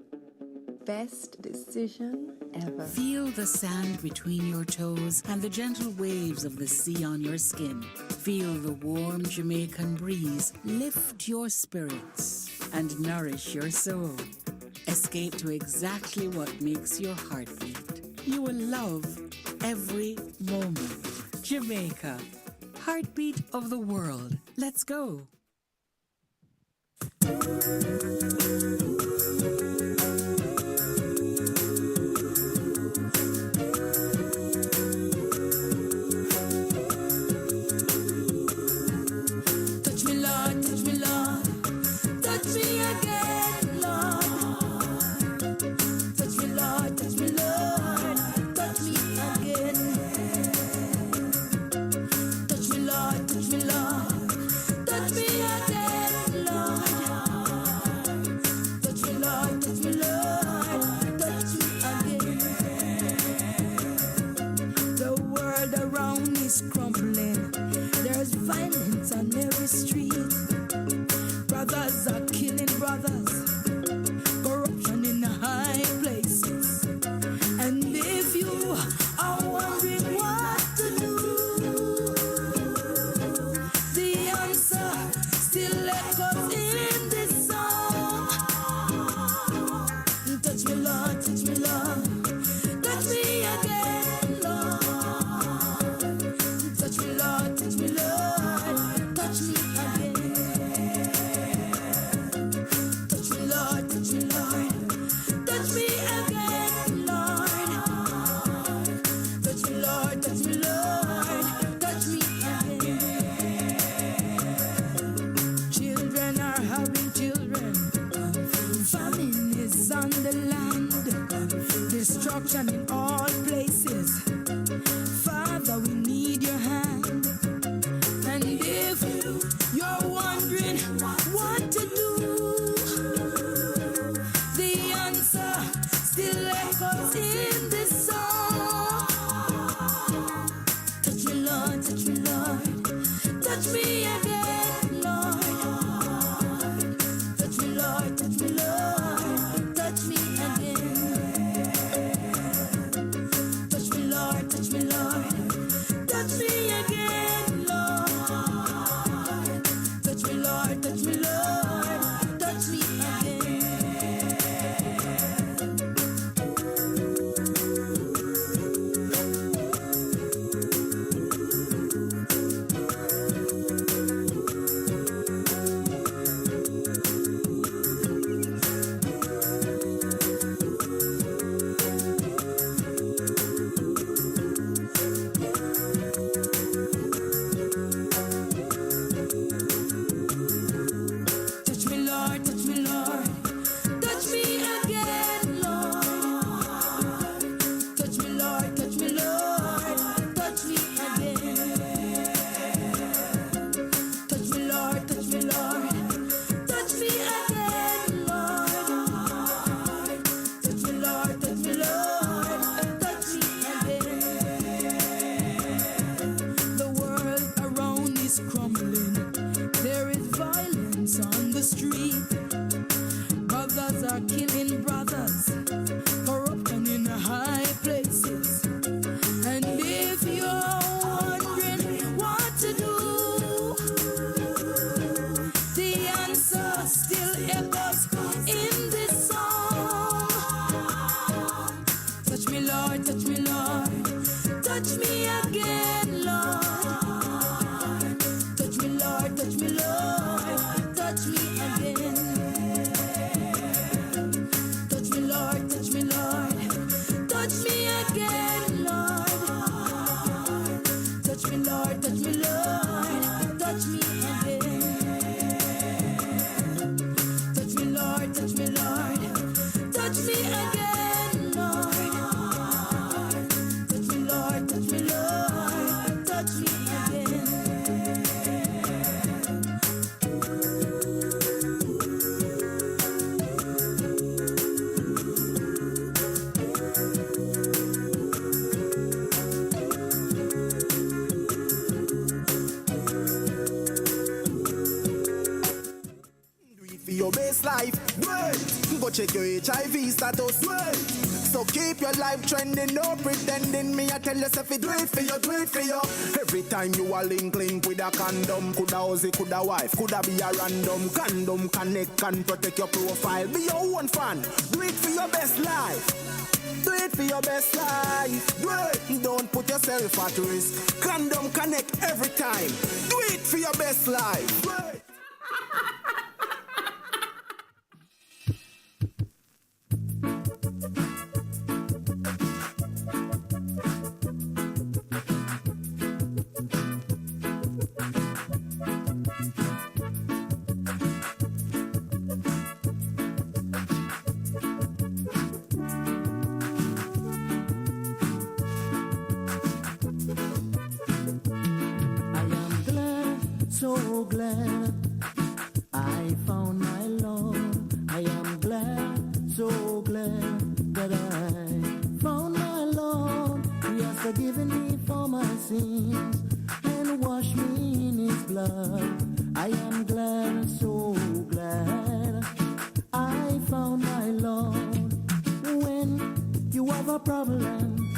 Best decision ever. Feel the sand between your toes and the gentle waves of the sea on your skin. Feel the warm Jamaican breeze lift your spirits and nourish your soul. Escape to exactly what makes your heart beat. You will love every moment. Jamaica, heartbeat of the world. Let's go. Crumbling. There's violence on every street. Brothers are killing brothers. Corruption in the high places. And if you are wondering what to do, the answer still echoes in this song. Touch me, Lord, touch me, Lord. Touch me again, Lord. Touch me, Lord, touch me, Lord, touch me again. Touch me, Lord, touch me, Lord, touch me again, Lord. Touch me, Lord, touch me, Lord, touch me again. Children are having children. Famine is on the land. Destruction in all places. Father, we need your hand. And if you're wondering what to do, the answer still echoes in this song. Touch me, Lord, touch me, Lord. Touch me again, Lord. Touch me, Lord, touch me, Lord. Touch me again. Touch me, Lord, touch me, Lord. Touch me again, Lord. Touch me, Lord, touch me, Lord. Touch me again. Touch me, Lord, touch me, Lord. Touch me again, Lord. Touch me, Lord, touch me, Lord. Touch me again. Touch me, Lord, touch me, Lord. Touch me again, Lord. Touch me, Lord, touch me, Lord. Touch me again. The world around is crumbling. There is violence on the street. Brothers are killing brothers. Corruption in the high places. And if you're wondering what to do, the answer still echoes in this song. Touch me, Lord, touch me, Lord. Touch me again, Lord. best life. Wait, go check your HIV status. Wait, so keep your life trending, no pretending. Me I tell yourself it do it for you, do it for you. Every time you are link with a condom, coulda Ozzy, coulda wife, coulda be a random. Condom connect and protect your profile. Be your own fan, do it for your best life. Do it for your best life. Do it. Don't put yourself at risk. Condom connect every time. Do it for your best life. Do it. So glad I found my Lord. I am glad, so glad that I found my Lord. He has forgiven me for my sins and washed me in His blood. I am glad, so glad I found my Lord. When you have a problem,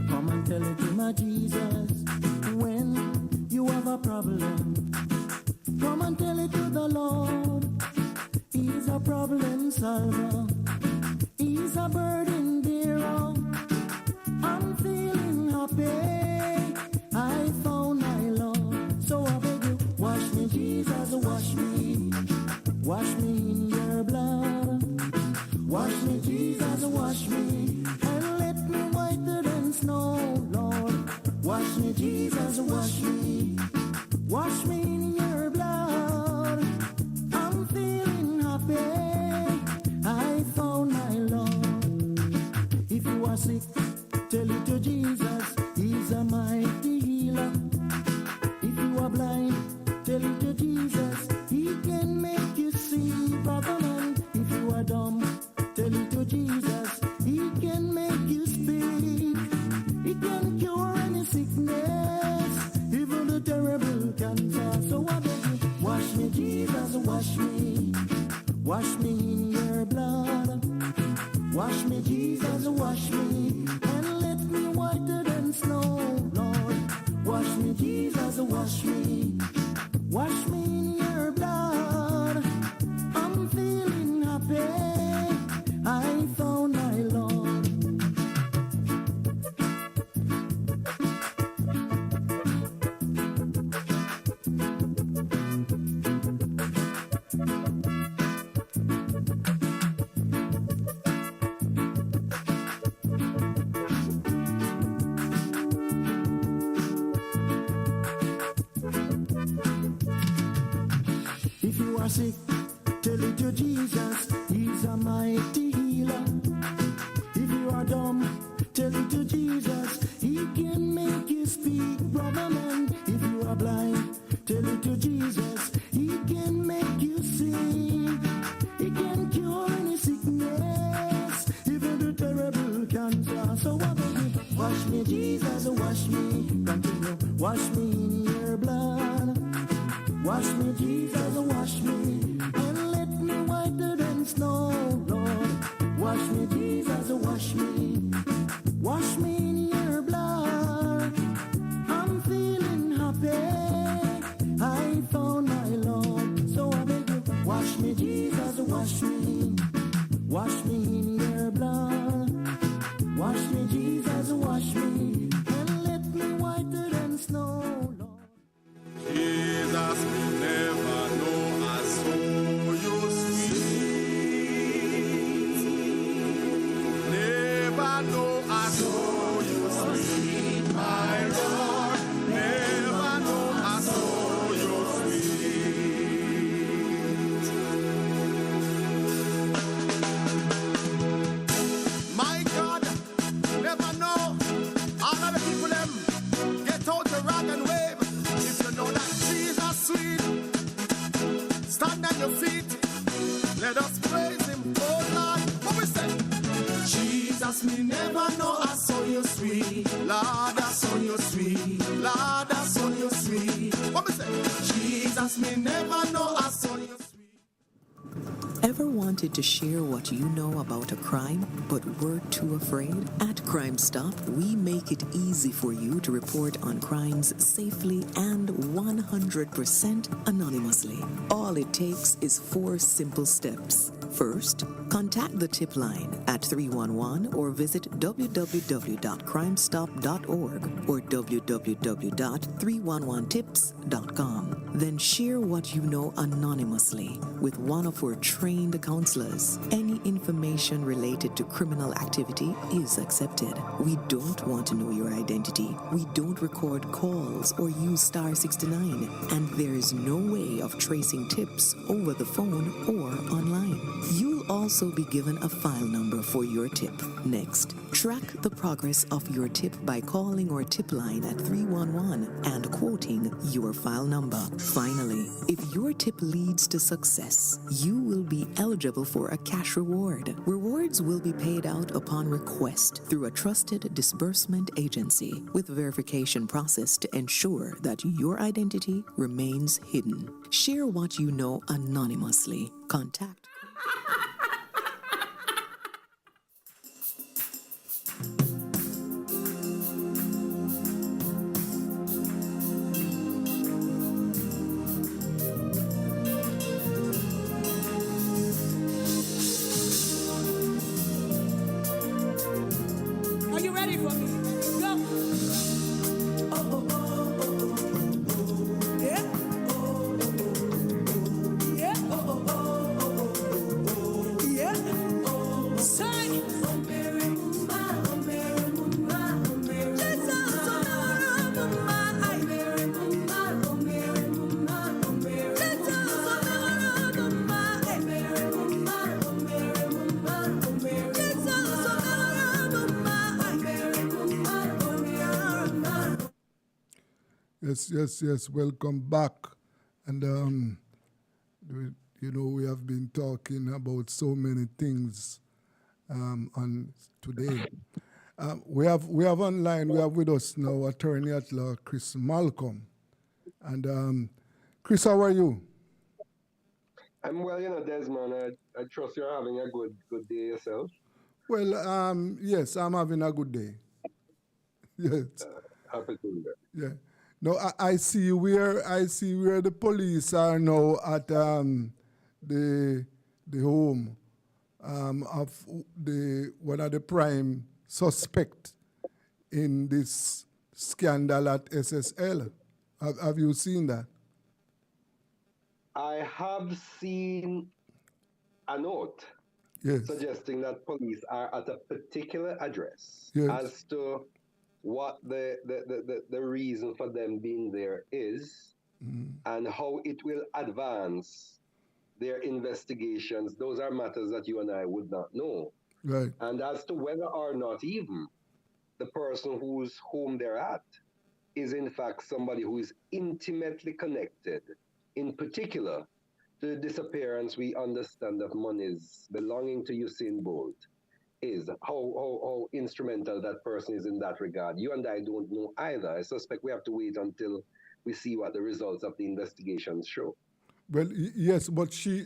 come and tell it to my Jesus. When you have a problem, come and tell it to the Lord. He's a problem solver. He's a burden bearer. I'm feeling happy. I found my Lord. So I beg you, wash me, Jesus, wash me. Wash me in your blood. Wash me, Jesus, wash me. And let me whiter than snow, Lord. Wash me, Jesus, wash me. Wash me in your blood. I'm feeling happy. I found my Lord. If you are sick, tell it to Jesus. He's a mighty healer. If you are blind, tell it to Jesus. He can make you see, brother man. If you are dumb, tell it to Jesus. He can make you speak. He can cure any sickness, even the terrible cancer. So I beg you, wash me, Jesus, wash me. Wash me in your blood. Wash me, Jesus, wash me. And let me whiter than snow, Lord. Wash me, Jesus, wash me. Wash me in your blood. I'm feeling happy. I found my Lord. If you are sick, tell it to Jesus. He's a mighty healer. If you are dumb, tell it to Jesus. He can make you speak, brother man. If you are blind, tell it to Jesus. He can make you see. He can cure any sickness, even the terrible cancer. So I beg you, wash me, Jesus, wash me. Continue, wash me in your blood. Wash me, Jesus, wash me, and let me whiter than snow, Lord. Wash me, Jesus, wash me. Wash me in your blood. I'm feeling happy. I found my Lord. So I beg you, wash me, Jesus, wash me. Wash me in your blood. Wash me, Jesus, wash me, and let me whiter than snow, Lord. Jesus will never know a Ever wanted to share what you know about a crime but were too afraid? At Crime Stop, we make it easy for you to report on crimes safely and 100% anonymously. All it takes is 4 simple steps. First, contact the tip line at 311 or visit www.crimestop.org or www.311tips.com. Then share what you know anonymously with one of our trained counselors. Any information related to criminal activity is accepted. We don't want to know your identity. We don't record calls or use star 69. And there is no way of tracing tips over the phone or online. You'll also be given a file number for your tip. Next, track the progress of your tip by calling our tip line at 311 and quoting your file number. Finally, if your tip leads to success, you will be eligible for a cash reward. Rewards will be paid out upon request through a trusted disbursement agency with verification process to ensure that your identity remains hidden. Share what you know anonymously. Contact. Are you ready for me? Go. Yeah. Yeah. Yeah. Say. Yes. Welcome back. And we have been talking about so many things on today. We have online. We have with us now attorney at law Chris Malcolm. And Chris, how are you? I'm well, Desmond. I trust you're having a good day yourself. Well, yes, I'm having a good day. Yes. Happy to hear. Yeah. No, I see where the police are now at the home of one of the prime suspect in this scandal at SSL. Have you seen that? I have seen a note suggesting that police are at a particular address as to what the reason for them being there is and how it will advance their investigations. Those are matters that you and I would not know. Right. And as to whether or not even the person whose home they're at is in fact somebody who is intimately connected, in particular to the disappearance we understand of monies belonging to Usain Bolt, is how instrumental that person is in that regard. You and I don't know either. I suspect we have to wait until we see what the results of the investigations show. Well, yes, but she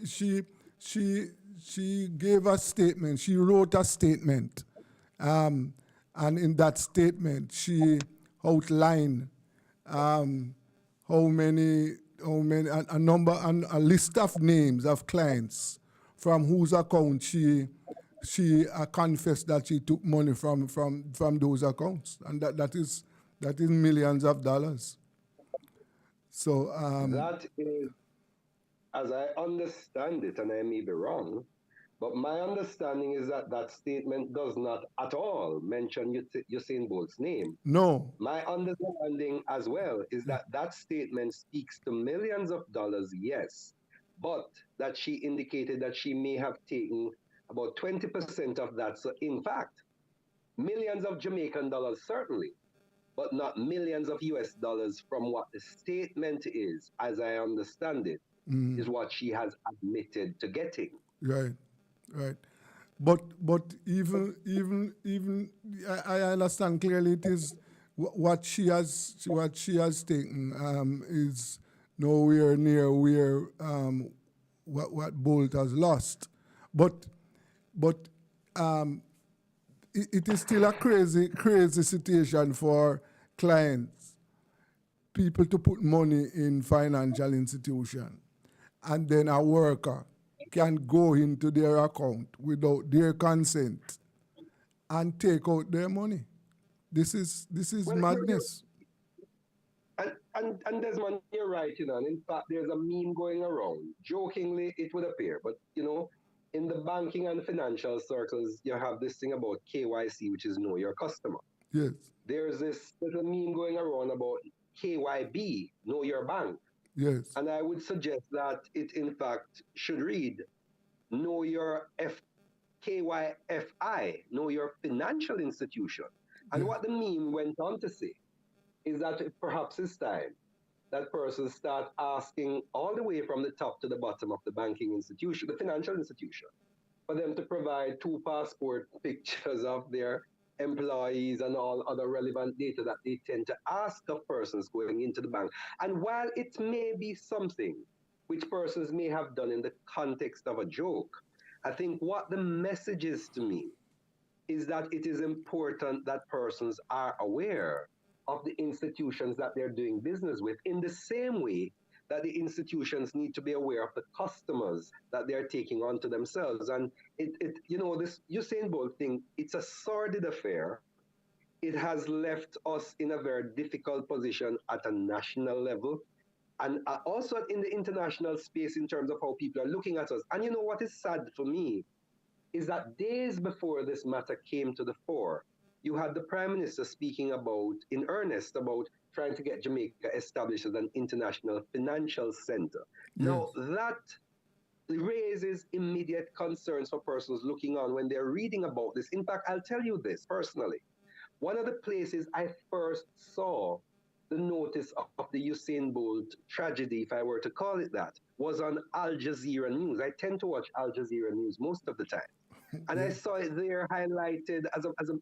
gave a statement. She wrote a statement, and in that statement, she outlined a number and a list of names of clients from whose account she confessed that she took money from those accounts, and that is millions of dollars. So that is, as I understand it, and I may be wrong, but my understanding is that that statement does not at all mention Usain Bolt's name. No. My understanding as well is that that statement speaks to millions of dollars, yes, but that she indicated that she may have taken about 20% of that. So in fact, millions of Jamaican dollars certainly, but not millions of US dollars from what the statement is, as I understand it, is what she has admitted to getting. Right. But even I understand clearly it is what she has taken is nowhere near where what Bolt has lost. But it is still a crazy situation for clients, people to put money in financial institution, and then a worker can go into their account without their consent and take out their money. This is Well, madness. and Desmond, you're right, and in fact, there's a meme going around. Jokingly, it would appear, but in the banking and financial circles, you have this thing about KYC, which is know your customer. Yes. There's this little meme going around about KYB, know your bank. Yes. And I would suggest that it, in fact, should read know your KYFI, know your financial institution. And what the meme went on to say is that perhaps it's time that persons start asking all the way from the top to the bottom of the banking institution, the financial institution, for them to provide 2 passport pictures of their employees and all other relevant data that they tend to ask of persons going into the bank. And while it may be something which persons may have done in the context of a joke, I think what the message is to me is that it is important that persons are aware of the institutions that they're doing business with, in the same way that the institutions need to be aware of the customers that they're taking onto themselves. And this Usain Bolt thing, it's a sordid affair. It has left us in a very difficult position at a national level, and also in the international space in terms of how people are looking at us. And what is sad for me is that days before this matter came to the fore, you had the Prime Minister speaking in earnest about trying to get Jamaica established as an international financial center. Yes. Now, that raises immediate concerns for persons looking on when they're reading about this. In fact, I'll tell you this personally. One of the places I first saw the notice of the Usain Bolt tragedy, if I were to call it that, was on Al Jazeera News. I tend to watch Al Jazeera News most of the time. And I saw it there highlighted as a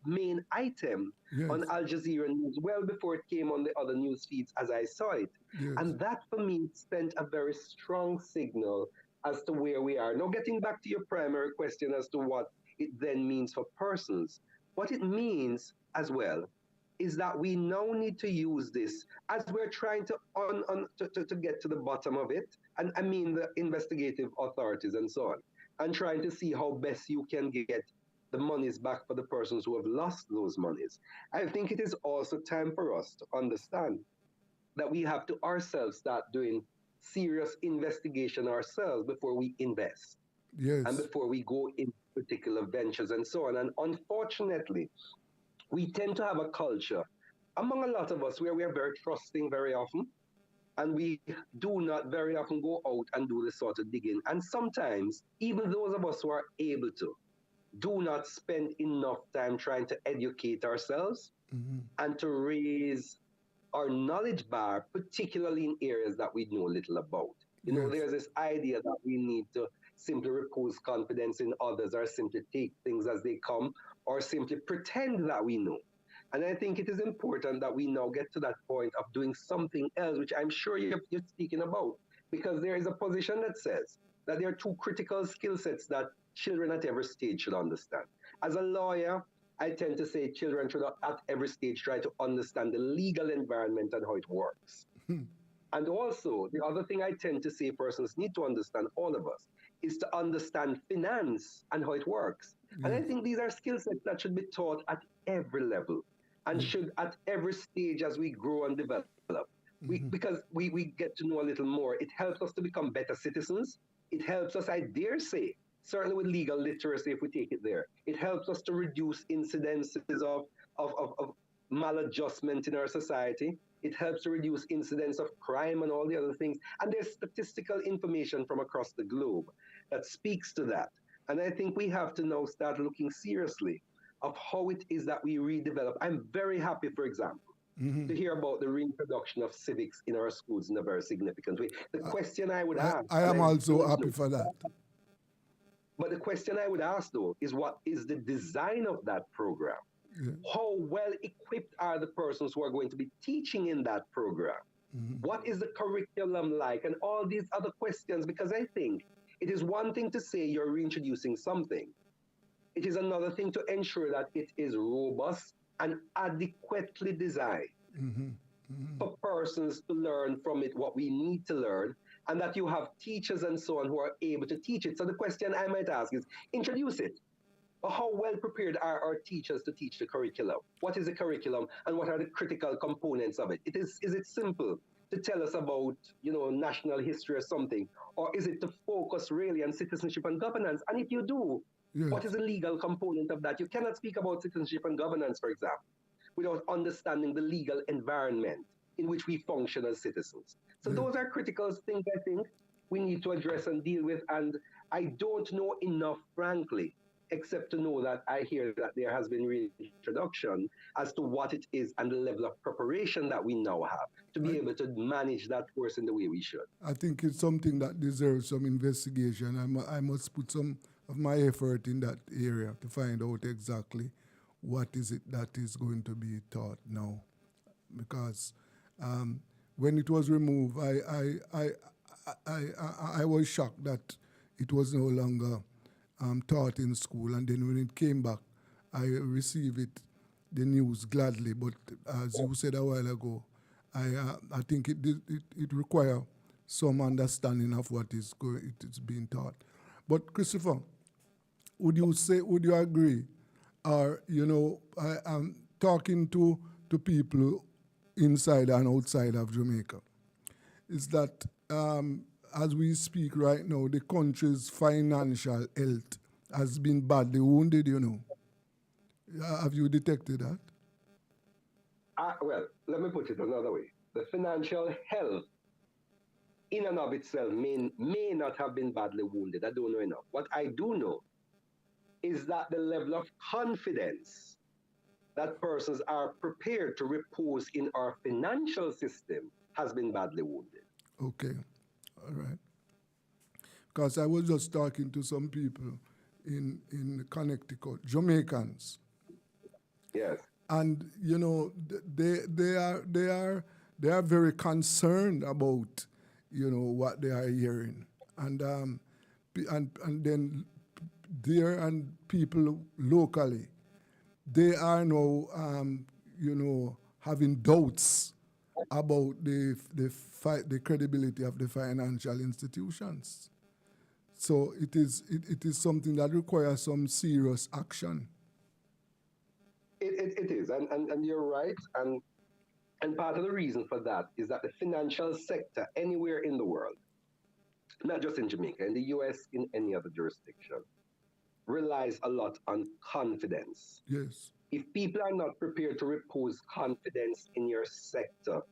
main item on Al Jazeera News well before it came on the other news feeds as I saw it. Yes. And that for me sent a very strong signal as to where we are. Now, getting back to your primary question as to what it then means for persons, what it means as well is that we now need to use this as we're trying to get to the bottom of it, and I mean the investigative authorities and so on, and trying to see how best you can get the monies back for the persons who have lost those monies. I think it is also time for us to understand that we have to ourselves start doing serious investigation ourselves before we invest. Yes. And before we go in particular ventures and so on. And unfortunately, we tend to have a culture among a lot of us where we are very trusting very often, and we do not very often go out and do this sort of digging. And sometimes, even those of us who are able to, do not spend enough time trying to educate ourselves and to raise our knowledge bar, particularly in areas that we know little about. There's this idea that we need to simply repose confidence in others, or simply take things as they come, or simply pretend that we know. And I think it is important that we now get to that point of doing something else, which I'm sure you're speaking about, because there is a position that says that there are 2 critical skill sets that children at every stage should understand. As a lawyer, I tend to say children should at every stage try to understand the legal environment and how it works. And also, the other thing I tend to say persons need to understand, all of us, is to understand finance and how it works. And I think these are skill sets that should be taught at every level and should at every stage as we grow and develop. Because we get to know a little more. It helps us to become better citizens. It helps us, I dare say, certainly with legal literacy, if we take it there, it helps us to reduce incidences of maladjustment in our society. It helps to reduce incidents of crime and all the other things. And there's statistical information from across the globe that speaks to that. And I think we have to now start looking seriously of how it is that we redevelop. I'm very happy, for example, to hear about the reintroduction of civics in our schools in a very significant way. The question I would ask... I am also happy for that. But the question I would ask, though, is what is the design of that program? How well equipped are the persons who are going to be teaching in that program? What is the curriculum like? And all these other questions, because I think It is one thing to say you're reintroducing something. It is another thing to ensure that it is robust and adequately designed for persons to learn from it what we need to learn, and that you have teachers and so on who are able to teach it. So the question I might ask is, introduce it. But how well prepared are our teachers to teach the curriculum? What is the curriculum and what are the critical components of it? Is it simple to tell us about, national history or something? Or is it to focus really on citizenship and governance? And if you do, what is the legal component of that? You cannot speak about citizenship and governance, for example, without understanding the legal environment in which we function as citizens. So those are critical things I think we need to address and deal with. And I don't know enough, frankly, except to know that I hear that there has been reintroduction as to what it is and the level of preparation that we now have to be able to manage that course in the way we should. I think it's something that deserves some investigation. I must put some of my effort in that area to find out exactly what is it that is going to be taught now. Because when it was removed, I was shocked that it was no longer taught in school, and then when it came back, I received the news gladly. But as you said a while ago, I think it requires some understanding of what is being taught. But Christopher, would you agree, or I'm talking to people inside and outside of Jamaica, is that as we speak right now, the country's financial health has been badly wounded, Have you detected that? Well, let me put it another way. The financial health in and of itself may not have been badly wounded. I don't know enough. What I do know is that the level of confidence that persons are prepared to repose in our financial system has been badly wounded. Okay. All right. Because I was just talking to some people in Connecticut, Jamaicans. Yes. And they are very concerned about what they are hearing, and then there and people locally, they are now having doubts about the credibility of the financial institutions. So it is something that requires some serious action. It is, and you're right, and part of the reason for that is that the financial sector anywhere in the world, not just in Jamaica, in the US, in any other jurisdiction, relies a lot on confidence. Yes. If people are not prepared to repose confidence in your sector,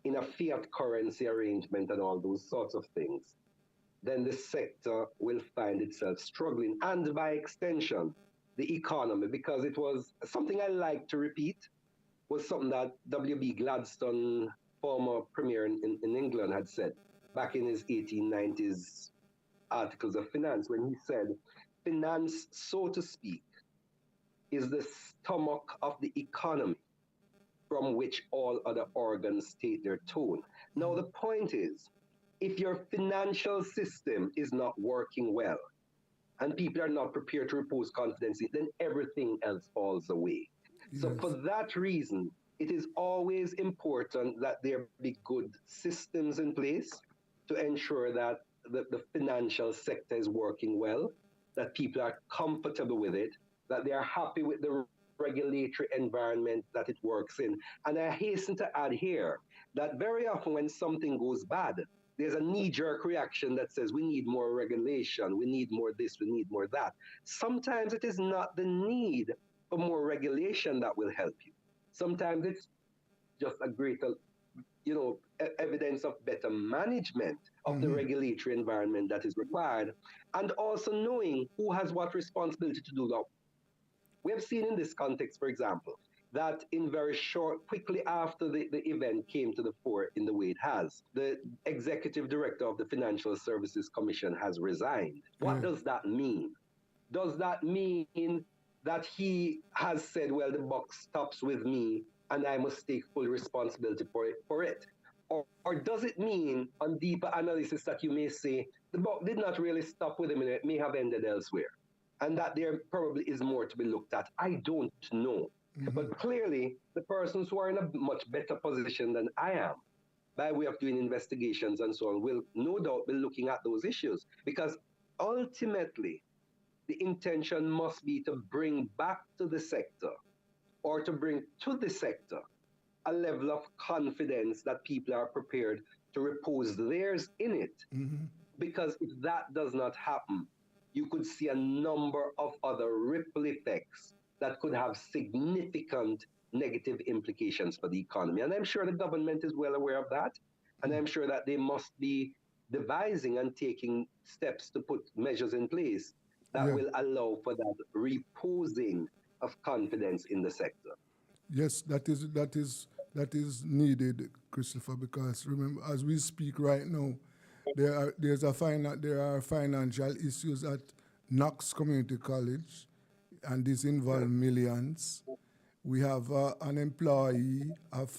in a fiat currency arrangement and all those sorts of things, then the sector will find itself struggling, and by extension, the economy, because it was something I like to repeat, was something that W.B. Gladstone, former premier in England, had said back in his 1890s articles of finance, when he said, finance, so to speak, is the stomach of the economy from which all other organs take their tone. Now, the point is, if your financial system is not working well and people are not prepared to repose confidence in it, then everything else falls away. Yes. So for that reason, it is always important that there be good systems in place to ensure that the financial sector is working well, that people are comfortable with it, that they are happy with the regulatory environment that it works in. And I hasten to add here that very often when something goes bad, there's a knee-jerk reaction that says we need more regulation, we need more this, we need more that. Sometimes it is not the need for more regulation that will help you. Sometimes it's just a greater, evidence of better management of the regulatory environment that is required, and also knowing who has what responsibility to do that. We have seen in this context, for example, that in very short, quickly after the event came to the fore in the way it has, the executive director of the Financial Services Commission has resigned. What does that mean? Does that mean that he has said, well, the buck stops with me and I must take full responsibility for it? Or does it mean, on deeper analysis, that you may say the buck did not really stop with him and it may have ended elsewhere? And that there probably is more to be looked at. I don't know. But clearly, the persons who are in a much better position than I am, by way of doing investigations and so on, will no doubt be looking at those issues. Because ultimately, the intention must be to bring back to the sector, or to bring to the sector, a level of confidence that people are prepared to repose theirs in it. Because if that does not happen, you could see a number of other ripple effects that could have significant negative implications for the economy. And I'm sure the government is well aware of that. And I'm sure that they must be devising and taking steps to put measures in place that will allow for that reposing of confidence in the sector. Yes, that is needed, Christopher, because remember, as we speak right now, there are financial issues at Knox Community College, and this involves millions. We have an employee of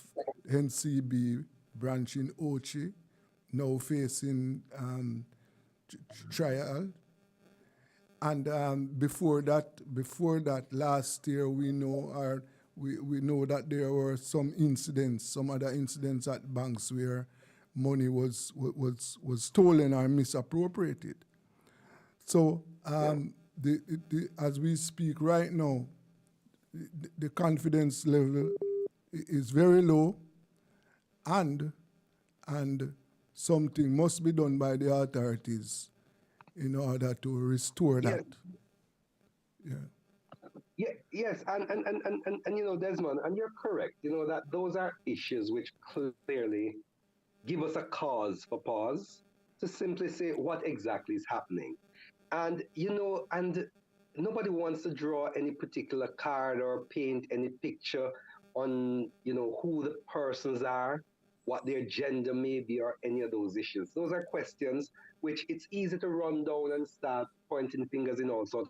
NCB branch in Ochi now facing trial. And before that, last year we know that there were some other incidents at banks where money was stolen or misappropriated. So as we speak right now, the confidence level is very low, and something must be done by the authorities in order to restore that. Yes, and you know, Desmond, and you're correct, you know, that those are issues which clearly give us a cause for pause to simply say what exactly is happening. And, you know, and nobody wants to draw any particular card or paint any picture on, you know, who the persons are, what their gender may be, or any of those issues. Those are questions which it's easy to run down and start pointing fingers in all sorts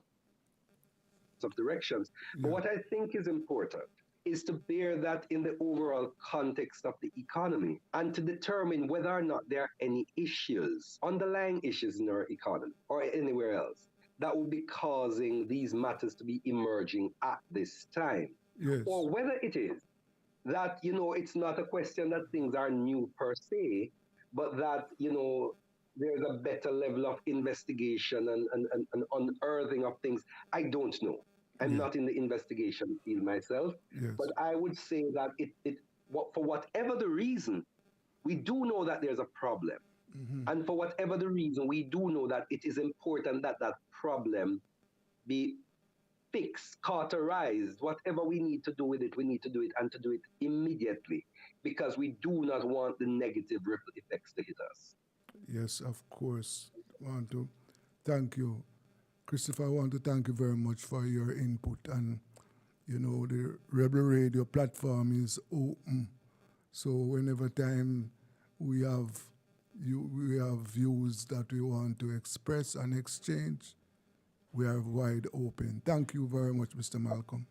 of directions. But what I think is important is to bear that in the overall context of the economy and to determine whether or not there are any issues, underlying issues in our economy or anywhere else, that would be causing these matters to be emerging at this time. Yes. Or whether it is that, you know, it's not a question that things are new per se, but that, you know, there's a better level of investigation and unearthing of things. I don't know. I'm not in the investigation field myself, but I would say that for whatever the reason, we do know that there's a problem. And for whatever the reason, we do know that it is important that that problem be fixed, cauterized. Whatever we need to do with it, we need to do it, and to do it immediately, because we do not want the negative ripple effects to hit us. Yes, of course. I want to thank you. Christopher, I want to thank you very much for your input. And, you know, the Rebel Radio platform is open. So whenever time we have views that we want to express and exchange, we are wide open. Thank you very much, Mr. Malcolm.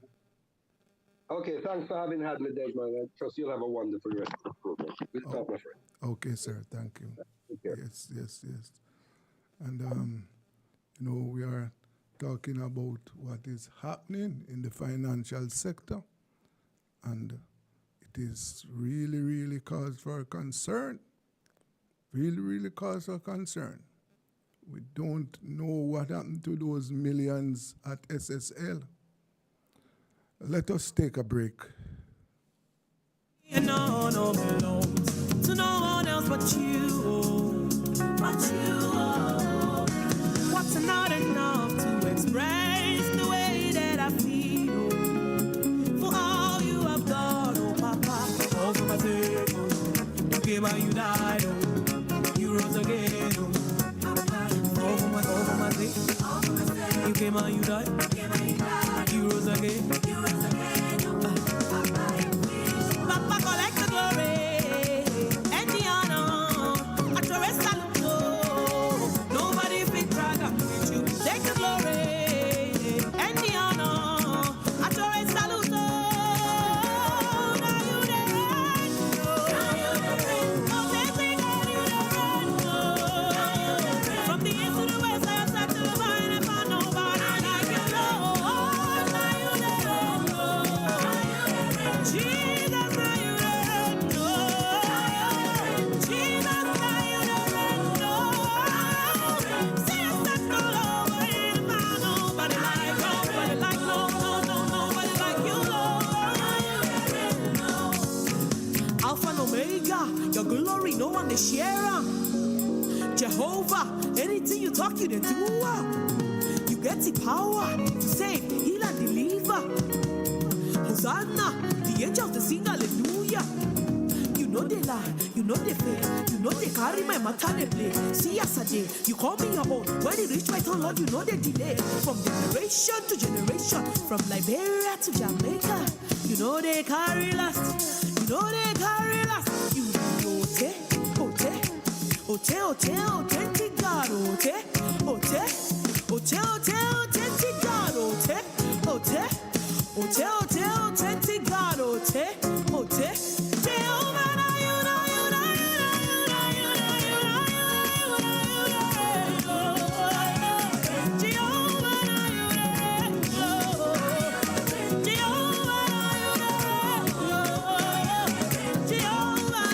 Okay, thanks for having had me, Desmond. I trust you'll have a wonderful rest of the program. Good talk, my friend. Okay, sir. Thank you. Yes. And, you know, we are talking about what is happening in the financial sector, and it is really, really cause for concern. Really, really cause for concern. We don't know what happened to those millions at SSL. Let us take a break. You know, no belongs to no one else but you. What's not enough to express the way that I feel for all you have done, oh Papa. All for my sake, oh. You came and you died, oh. You rose again, oh. All for my sake, you came and you died, you rose again. Papa, collect the glory and the honor. Jehovah, anything you talk, you the doer. You get the power to save, heal and deliver. Hosanna, the angels they sing hallelujah. You know they lie, you know they fail, you know they carry my matter they play. See yesterday, you call me your own. When it reach my turn, Lord, you know they delay. From generation to generation, from Liberia to Jamaica, you know they carry last, you know they carry last. You ote, authentic God, ote, authentic God, authentic God, Jehovah, na you, na you, na you, na you, na you, na you, Jehovah, na you, Jehovah, na you, Jehovah,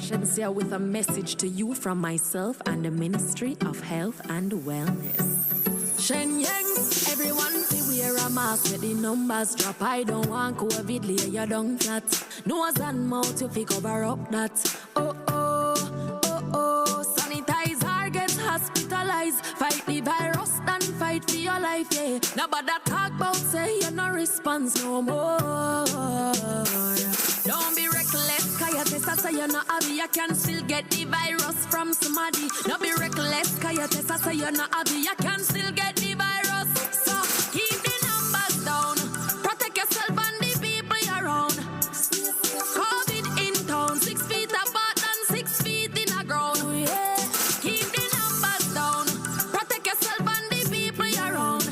Patience here with a message to you from myself and the Ministry of Health and Wellness. Shen Yang, everyone see wear a mask with the numbers drop. I don't want COVID lay you down flat. Nose and mouth you fi cover up that. Oh oh, oh oh, sanitize or get hospitalized. Fight the virus and fight for your life, yeah. Nobody talk about say you no response no more. Don't be reckless, cause your test say you not have, you can still get the virus from somebody. Don't be reckless, cause your test say you not have, you can still get the virus. So keep the numbers down, protect yourself and the people around. COVID in town, 6 feet apart and 6 feet in the ground. Yeah. Keep the numbers down, protect yourself and the people around.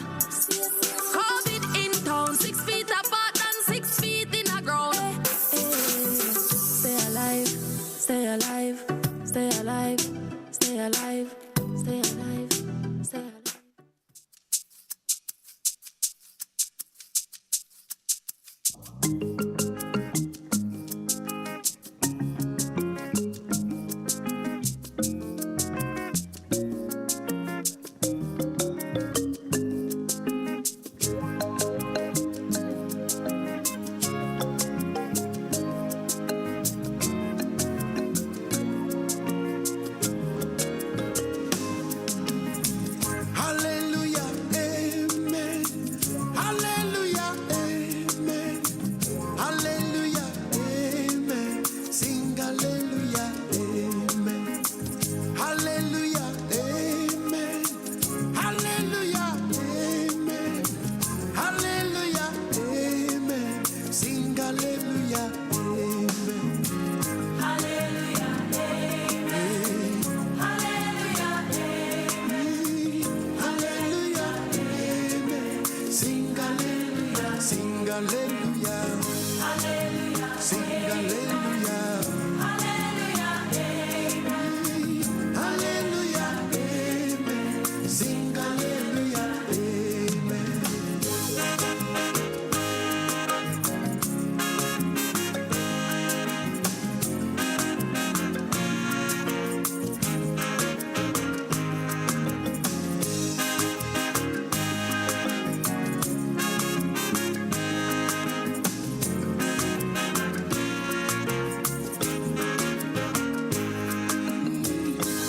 COVID in town, 6 feet apart and 6 feet in the ground. Stay alive, stay alive, stay alive, stay alive, stay alive, stay alive. Hallelujah, amen. Hallelujah, amen. Hallelujah, amen. Sing hallelujah, amen. Hallelujah, amen. Hallelujah, amen. Hallelujah, amen. Sing hallelujah, amen. Hallelujah, amen. Hallelujah, amen. Hallelujah, amen. Sing hallelujah, sing hallelujah. Hallelujah, sing hallelujah. Hallelujah, amen. Hallelujah, amen. Sing hallelujah, amen.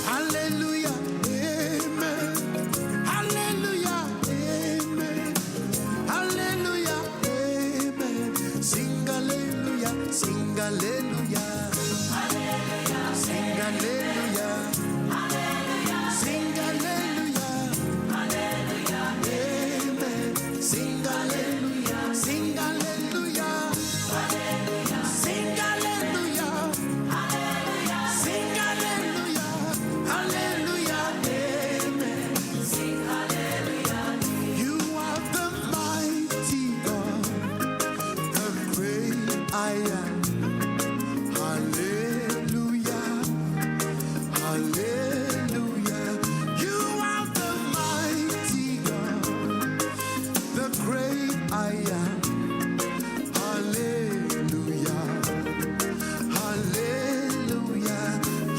Hallelujah, amen. Hallelujah, amen. Hallelujah, amen. Sing hallelujah, sing hallelujah. Hallelujah, sing hallelujah. Hallelujah, sing hallelujah. Hallelujah, amen. Sing hallelujah, sing hallelujah. Hallelujah, sing hallelujah. Hallelujah, sing hallelujah. Hallelujah, amen. Sing hallelujah. You are the mighty God, the great I am. Hallelujah, hallelujah. You are the mighty God, the great I am. Hallelujah, hallelujah.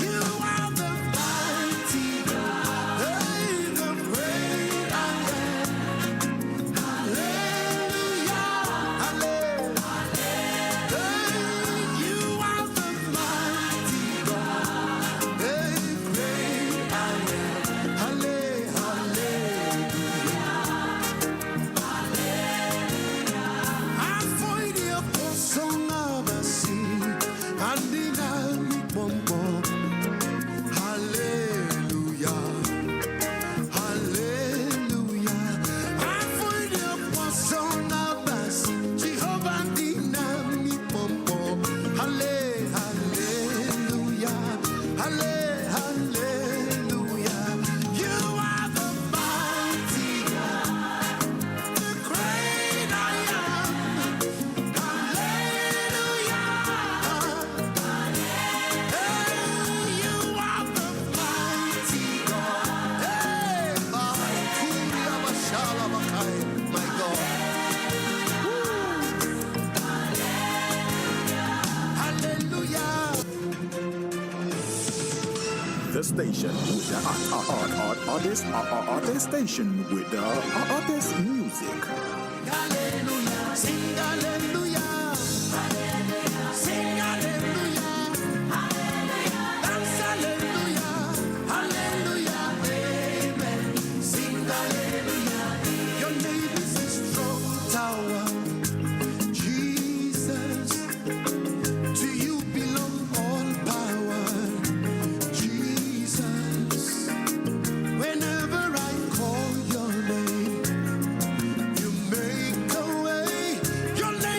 You are the mighty God, hey, the great I am. Hallelujah, hallelujah. Hey, the station with the artist station with the artist music. Hallelujah, sing hallelujah. Sing hallelujah. Dance hallelujah. Hallelujah, amen. Sing hallelujah. Your name is a strong tower. Jesus, to you belong all power. Jesus, whenever I call your name, you make a way. Your name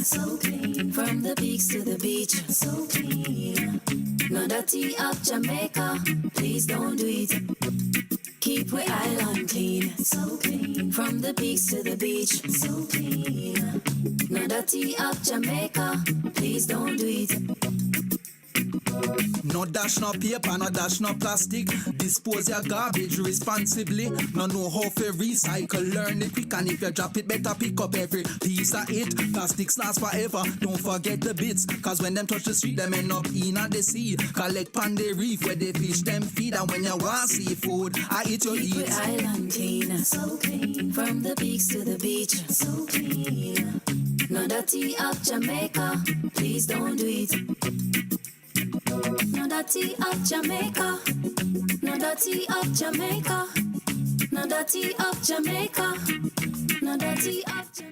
so clean. From the peaks to the beach, so clean. No dirty up Jamaica, please don't do it. Keep we island clean, so clean. From the peaks to the beach, so clean. No dirty up Jamaica, please don't do it. No dash no paper, no dash no plastic. Dispose your garbage responsibly. No know how to recycle, learn it quick. And if you drop it, better pick up every piece of it. Plastics last forever, don't forget the bits. Cause when them touch the street, them end up in the sea. Collect pan the reef where they fish them feed. And when you want seafood, I eat your Keep eat. the island clean, so clean. From the peaks to the beach, so clean. No dirty up Jamaica, please don't do it. No dirty up Jamaica, no dirty up Jamaica, no dirty up Jamaica, no dirty up Jamaica.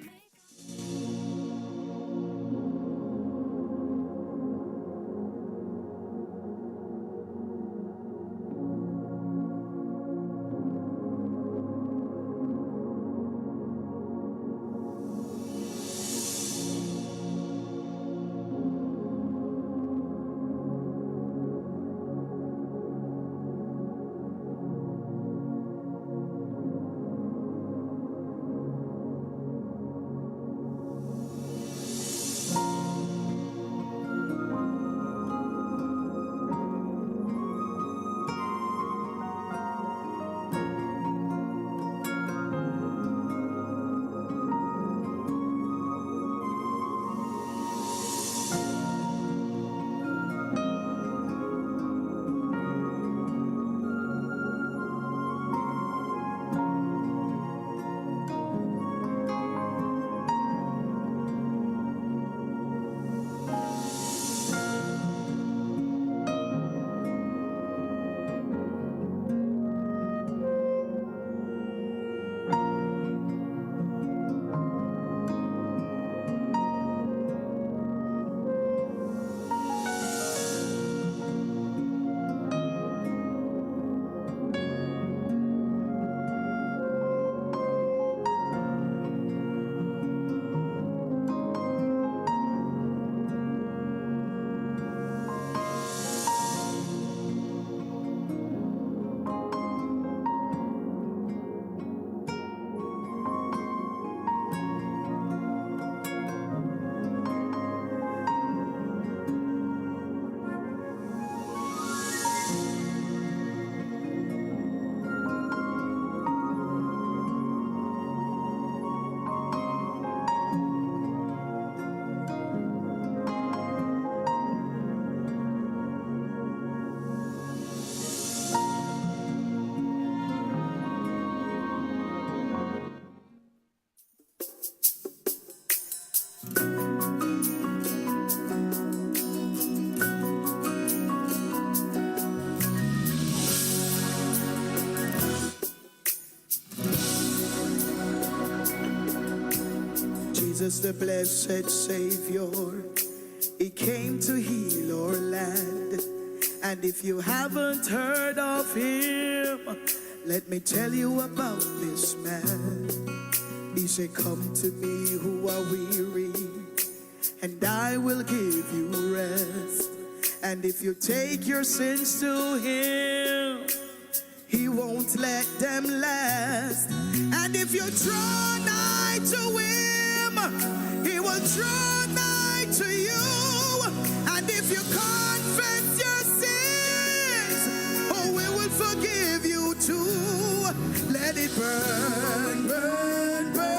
Jesus, the blessed Savior, He came to heal our land. And if you haven't heard of Him, let me tell you about this man. He said, come to me who are weary, and I will give you rest. And if you take your sins to Him, He won't let them last. And if you draw nigh to Him, He will draw nigh to you. And if you confess your sins, oh, He will forgive you too. Let it burn, burn, burn.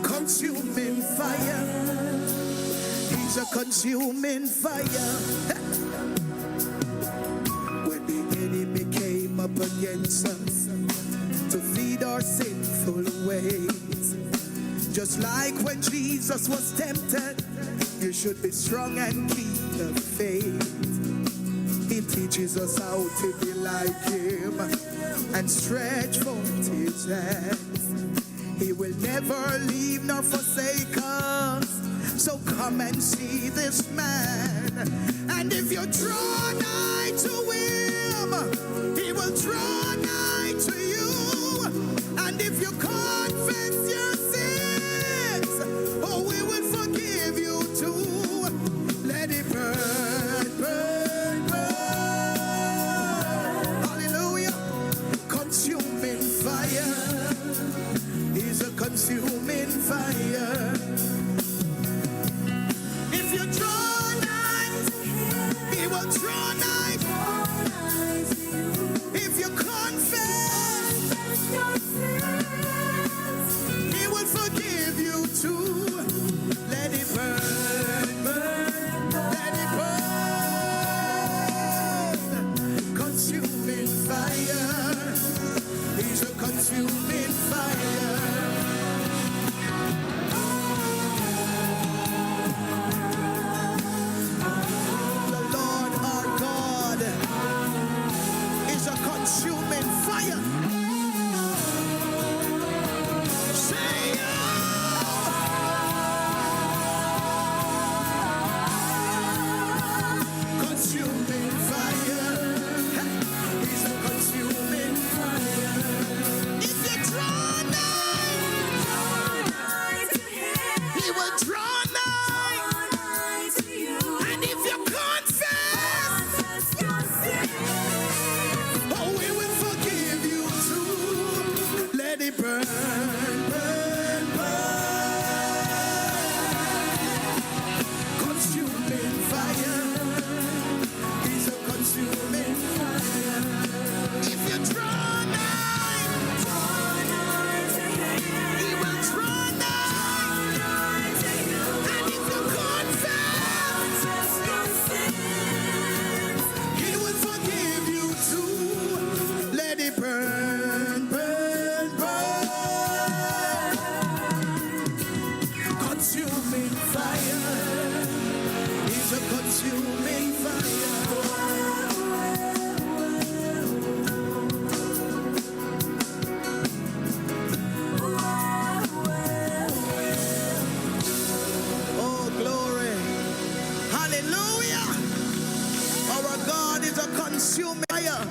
Consuming fire. He's a consuming fire. When the enemy came up against us to feed our sinful ways, just like when Jesus was tempted, you should be strong and keep the faith. He teaches us how to be like Him and stretch forth His hands. He will never leave nor forsake us. So come and see this man. And if you draw nigh to Him, He will draw nigh to you. And if you confess your sin, consuming fire. The Lord our God is a consuming fire. Say consuming fire. He's a consuming fire. If you draw nigh to him, he will draw nigh to you. And if you confess your sins, oh, we will forgive you too. Let it burn, burn, burn. Consuming fire. He's a consuming fire. If you draw nigh to him, he will draw nigh to you. And if you confess your sins, he will forgive you too. Let it burn, burn, burn. Consuming fire. He's a consuming fire. Oh, glory. Hallelujah. Our God is a consuming fire.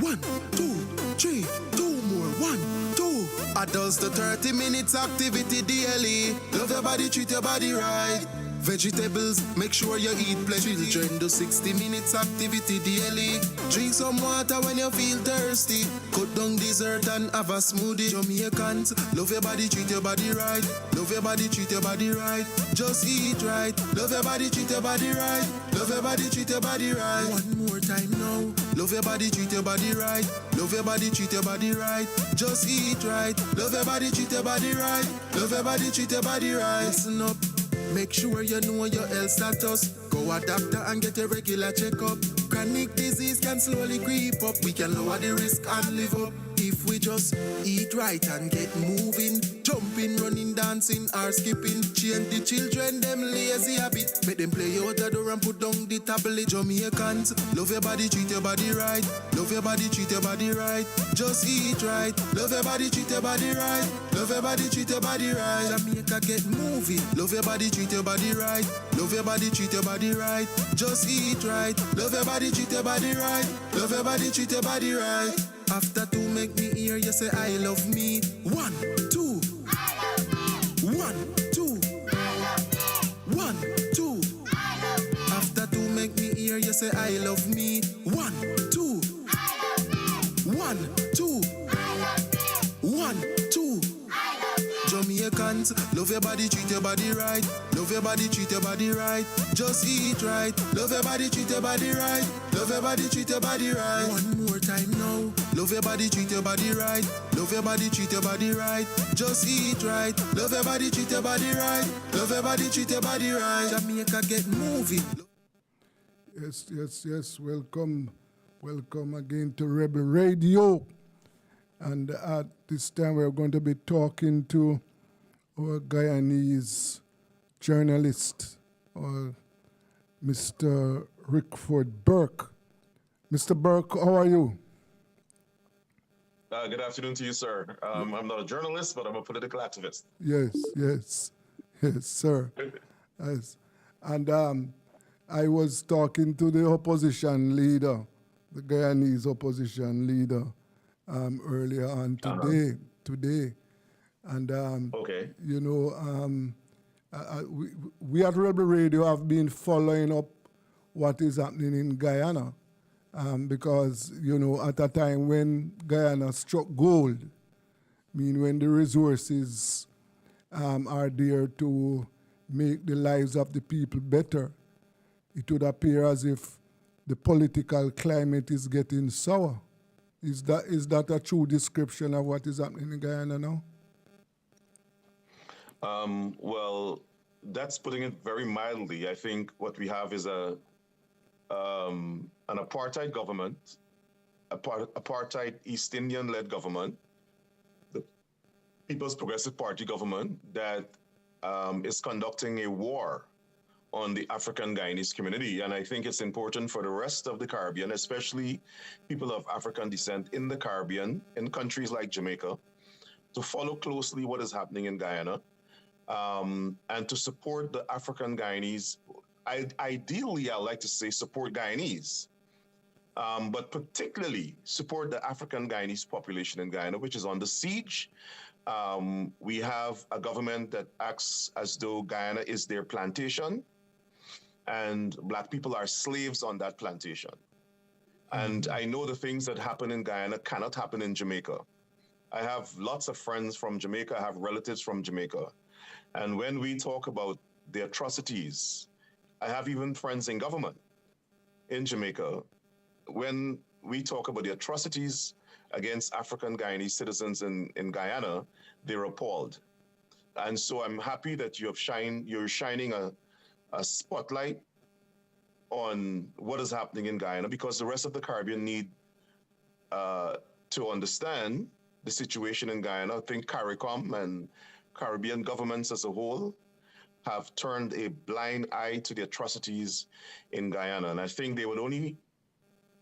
One, two, three, two more. 1, 2. I does the 30 minutes activity daily. Love your body, treat your body right. Vegetables, make sure you eat plenty. Children do 60 minutes activity daily. Drink some water when you feel thirsty. Cut down dessert and have a smoothie. Jamaicans, love your body, treat your body right. Love your body, treat your body right. Just eat right. Love your body, treat your body right. Love your body, treat your body right. One more time now. Love your body, treat your body right. Love your body, treat your body right. Just eat right. Love your body, treat your body right. Love your body, treat your body right. Listen up. Make sure you know your health status. Go a doctor and get a regular checkup. Chronic disease can slowly creep up. We can lower the risk and live up if we just eat right and get moving. Jumping, running, dancing or skipping. Change the children, them lazy habit. Make them play out the door and put down the tablet. Jamaicans, love your body, treat your body right. Love your body, treat your body right. Just eat right. Love your body, treat your body right. Love your body, treat your body right. Jamaica, get moving. Love your body, treat your body right. Love your body, treat your body right. Just eat right. Love your body, treat your body right. Love your body, treat your body right. After 2, make me hear you say I love me. 1, 2. I love me. 1, 2. I love me. 1, 2. I love me. After 2, make me hear you say I love me. 1, 2. I love me. 1, 2. I love me. 1, 2. I love me. Jamaicans, love your body, treat your body right. Love your body, treat your body right. Just eat right. Love your body, treat your body right. Love your body, treat your body right. One more time now. Love your body, treat your body right. Love your body, treat your body right. Just eat right. Love your body, treat your body right. Love your body, treat your body right. Jamaica, get moving. Yes, yes, yes. Welcome. Welcome again to Rebel Radio. And at this time, we're going to be talking to our Guyanese journalist, Mr. Rickford Burke. Mr. Burke, how are you? Good afternoon to you, sir. I'm not a journalist, but I'm a political activist. Yes, yes, yes, sir. Yes. And I was talking to the opposition leader, the Guyanese opposition leader, earlier on today. And, okay. you know, we at Rebel Radio have been following up what is happening in Guyana. Because, you know, at a time when Guyana struck gold, I mean, when the resources are there to make the lives of the people better, it would appear as if the political climate is getting sour. Is that a true description of what is happening in Guyana now? Well, that's putting it very mildly. I think what we have is an apartheid government, apartheid East Indian-led government, the People's Progressive Party government that is conducting a war on the African Guyanese community. And I think it's important for the rest of the Caribbean, especially people of African descent in the Caribbean, in countries like Jamaica, to follow closely what is happening in Guyana, and to support the African Guyanese. Ideally, I like to say support Guyanese, but particularly support the African Guyanese population in Guyana, which is under siege. We have a government that acts as though Guyana is their plantation, and Black people are slaves on that plantation. And I know the things that happen in Guyana cannot happen in Jamaica. I have lots of friends from Jamaica, I have relatives from Jamaica. And when we talk about the atrocities, I have even friends in government in Jamaica. When we talk about the atrocities against African Guyanese citizens in Guyana, they're appalled. And so I'm happy that you're shining a spotlight on what is happening in Guyana, because the rest of the Caribbean need to understand the situation in Guyana. I think CARICOM and Caribbean governments as a whole have turned a blind eye to the atrocities in Guyana. And I think they would only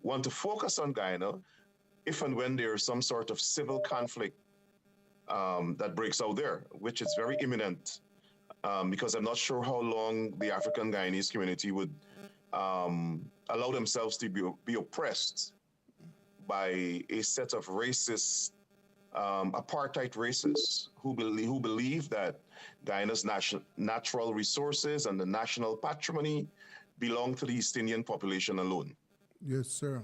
want to focus on Guyana if and when there is some sort of civil conflict that breaks out there, which is very imminent, because I'm not sure how long the African Guyanese community would allow themselves to be oppressed by a set of racist, apartheid racists who believe that Guyana's natural resources and the national patrimony belong to the East Indian population alone. Yes, sir.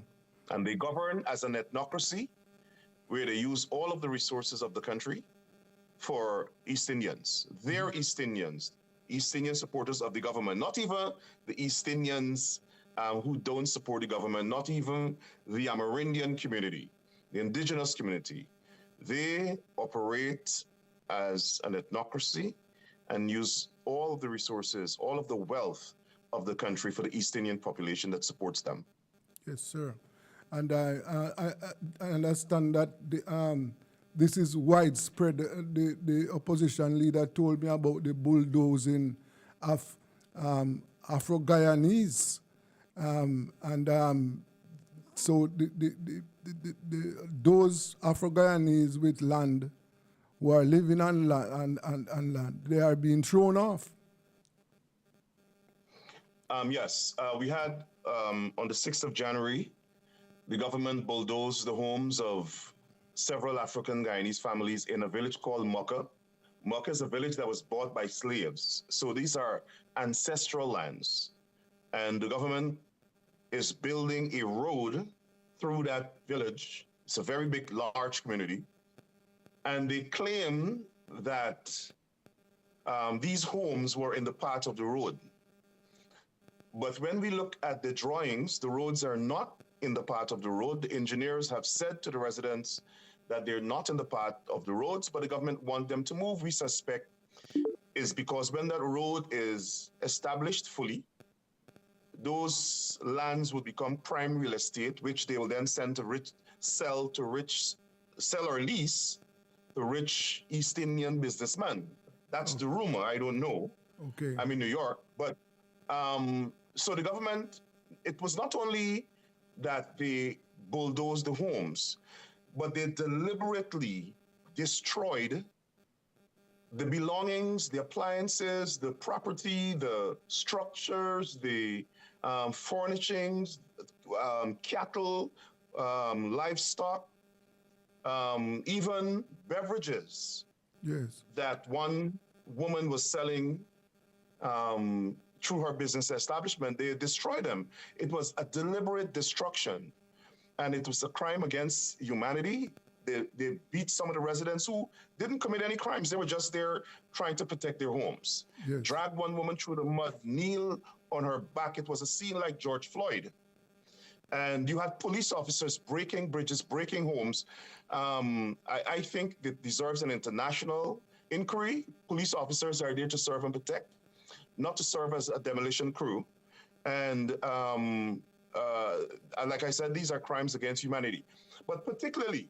And they govern as an ethnocracy where they use all of the resources of the country for East Indians. They're East Indians, East Indian supporters of the government, not even the East Indians who don't support the government, not even the Amerindian community, the indigenous community. They operate as an ethnocracy and use all of the resources, all of the wealth of the country for the East Indian population that supports them. Yes, sir. And I understand that this is widespread. The opposition leader told me about the bulldozing of Afro-Guyanese. So those Afro-Guyanese with land who are living on land, they are being thrown off. Yes, we had on the 6th of January, the government bulldozed the homes of several African Guyanese families in a village called Moka. Moka is a village that was bought by slaves. So these are ancestral lands. And the government is building a road through that village. It's a very big, large community. And they claim that these homes were in the path of the road. But when we look at the drawings, the roads are not in the path of the road. The engineers have said to the residents that they're not in the path of the roads, but the government want them to move. We suspect is because when that road is established fully, those lands will become prime real estate, which they will then sell or lease to rich East Indian businessmen. That's the rumor. I don't know. Okay. I'm in New York, but so the government, it was not only that they bulldozed the homes, but they deliberately destroyed the belongings, the appliances, the property, the structures, the furnishings, cattle, livestock, even beverages. Yes. That one woman was selling through her business establishment. They destroyed them. It was a deliberate destruction, and it was a crime against humanity. They beat some of the residents who didn't commit any crimes. They were just there trying to protect their homes. Yes. Dragged one woman through the mud, kneel on her back. It was a scene like George Floyd. And you had police officers breaking bridges, breaking homes. I think that deserves an international inquiry. Police officers are there to serve and protect, not to serve as a demolition crew. And like I said, these are crimes against humanity. But particularly,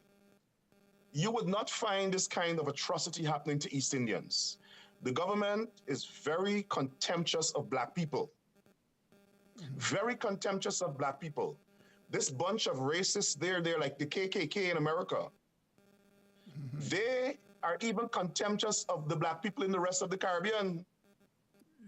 you would not find this kind of atrocity happening to East Indians. The government is very contemptuous of black people. Very contemptuous of black people. This bunch of racists, they're like the KKK in America. They are even contemptuous of the black people in the rest of the Caribbean.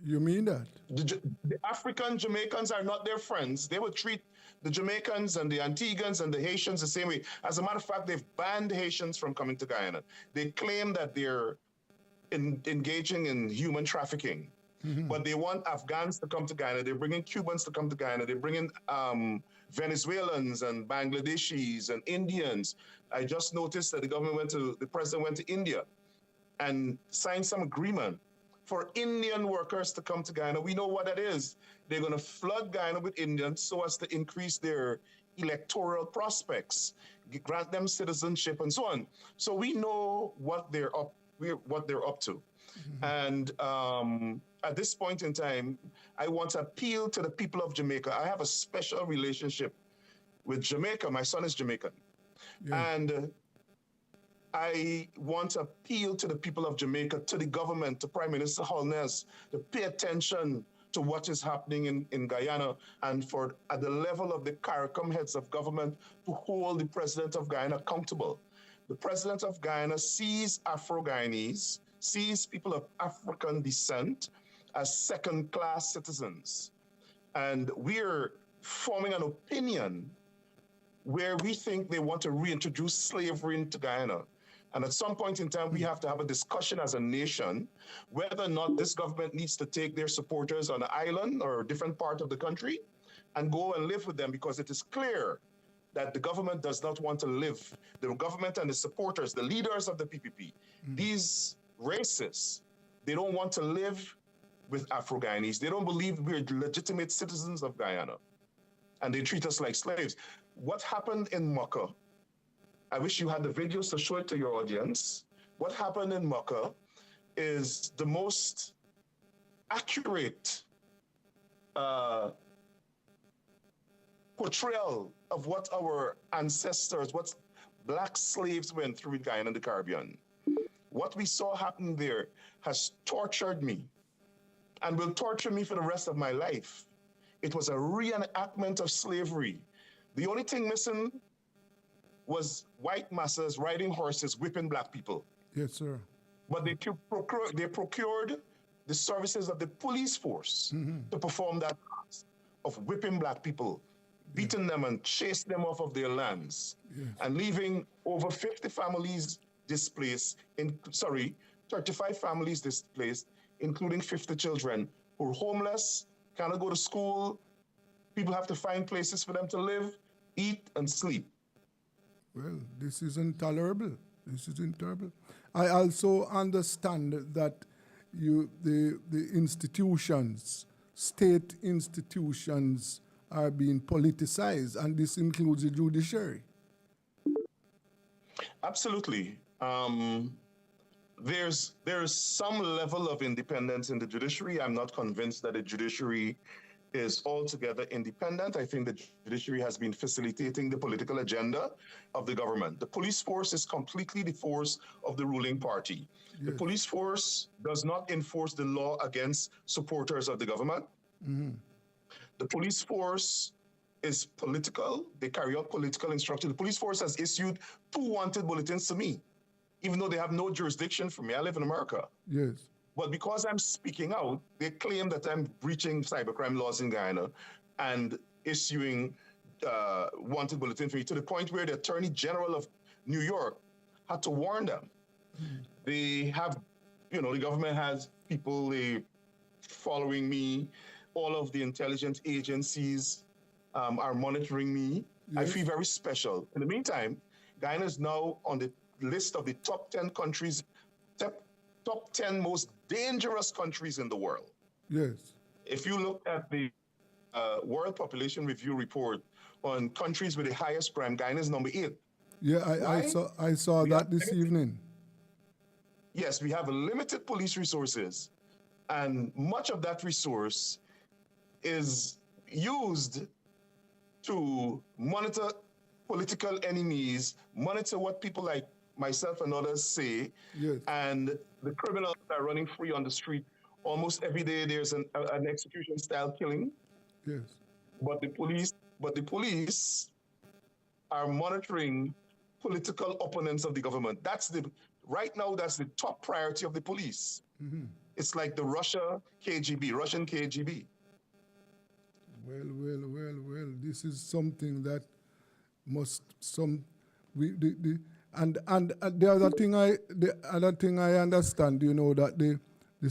You mean that? The African Jamaicans are not their friends. They would treat the Jamaicans and the Antiguans and the Haitians the same way. As a matter of fact, they've banned Haitians from coming to Guyana. They claim that they're engaging in human trafficking. But they want Afghans to come to Guyana. They're bringing Cubans to come to Guyana. They're bringing Venezuelans and Bangladeshis and Indians. I just noticed that the president went to India and signed some agreement for Indian workers to come to Guyana. We know what that is. They're going to flood Guyana with Indians so as to increase their electoral prospects, grant them citizenship and so on. So we know what they're up to. And at this point in time, I want to appeal to the people of Jamaica. I have a special relationship with Jamaica. My son is Jamaican. Yeah. And I want to appeal to the people of Jamaica, to the government, to Prime Minister Holness, to pay attention to what is happening in Guyana, and at the level of the CARICOM heads of government to hold the president of Guyana accountable. The president of Guyana sees Afro-Guyanese, sees people of African descent as second-class citizens. And we're forming an opinion where we think they want to reintroduce slavery into Guyana. And at some point in time, we have to have a discussion as a nation whether or not this government needs to take their supporters on an island or a different part of the country and go and live with them, because it is clear that the government does not want to live. The government and the supporters, the leaders of the PPP, these racists, they don't want to live with Afro-Guyanese. They don't believe we're legitimate citizens of Guyana. And they treat us like slaves. What happened in Mocha, I wish you had the videos to show it to your audience. What happened in Mocha is the most accurate portrayal of what our ancestors, what black slaves went through in Guyana and the Caribbean. What we saw happen there has tortured me and will torture me for the rest of my life. It was a reenactment of slavery. The only thing missing was white masses riding horses, whipping black people. Yes, sir. But they procured the services of the police force to perform that task of whipping black people, beating them and chasing them off of their lands, and leaving over 50 families displaced, 35 families displaced, including 50 children who are homeless, cannot go to school. People have to find places for them to live, eat, and sleep. Well, this is intolerable. This is intolerable. I also understand that the institutions, state institutions, are being politicized, and this includes the judiciary. Absolutely. There's some level of independence in the judiciary. I'm not convinced that the judiciary is altogether independent. I think the judiciary has been facilitating the political agenda of the government. The police force is completely the force of the ruling party. Yes. The police force does not enforce the law against supporters of the government. The police force is political. They carry out political instruction. The police force has issued 2 wanted bulletins to me, even though they have no jurisdiction for me. I live in America. Yes. But because I'm speaking out, they claim that I'm breaching cybercrime laws in Guyana and issuing wanted bulletin for me, to the point where the Attorney General of New York had to warn them. They have, the government has people following me. All of the intelligence agencies are monitoring me. Yes. I feel very special. In the meantime, Guyana is now on the list of the top 10 countries, top 10 most dangerous countries in the world. Yes. If you look at the World Population Review report on countries with the highest crime, Guyana is number 8. Yeah, I saw that this evening. yes, we have limited police resources, and much of that resource is used to monitor political enemies, monitor what people like myself and others say, Yes. and the criminals are running free on the street. Almost every day there's an execution style killing. Yes. But the police are monitoring political opponents of the government. Right now that's the top priority of the police. Mm-hmm. It's like the Russian KGB. Well. This is something that must the other thing I understand, that the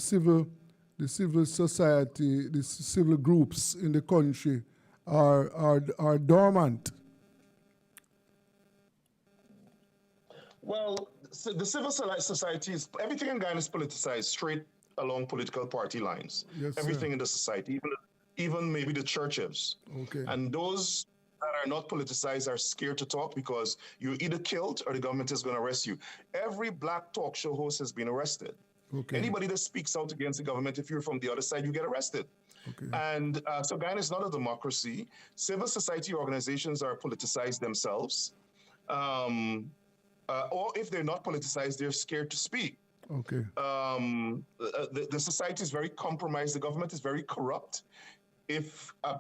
civil society, the civil groups in the country are dormant. Well, so the civil society everything in Ghana is politicized straight along political party lines. Yes, everything sir. in the society, even maybe the churches. Okay. And those that are not politicized are scared to talk because you're either killed or the government is going to arrest you. Every black talk show host has been arrested. Okay. Anybody that speaks out against the government, if you're from the other side, you get arrested. Okay. And so Ghana is not a democracy. Civil society organizations are politicized themselves. Or if they're not politicized, they're scared to speak. Okay. The society is very compromised. The government is very corrupt. If a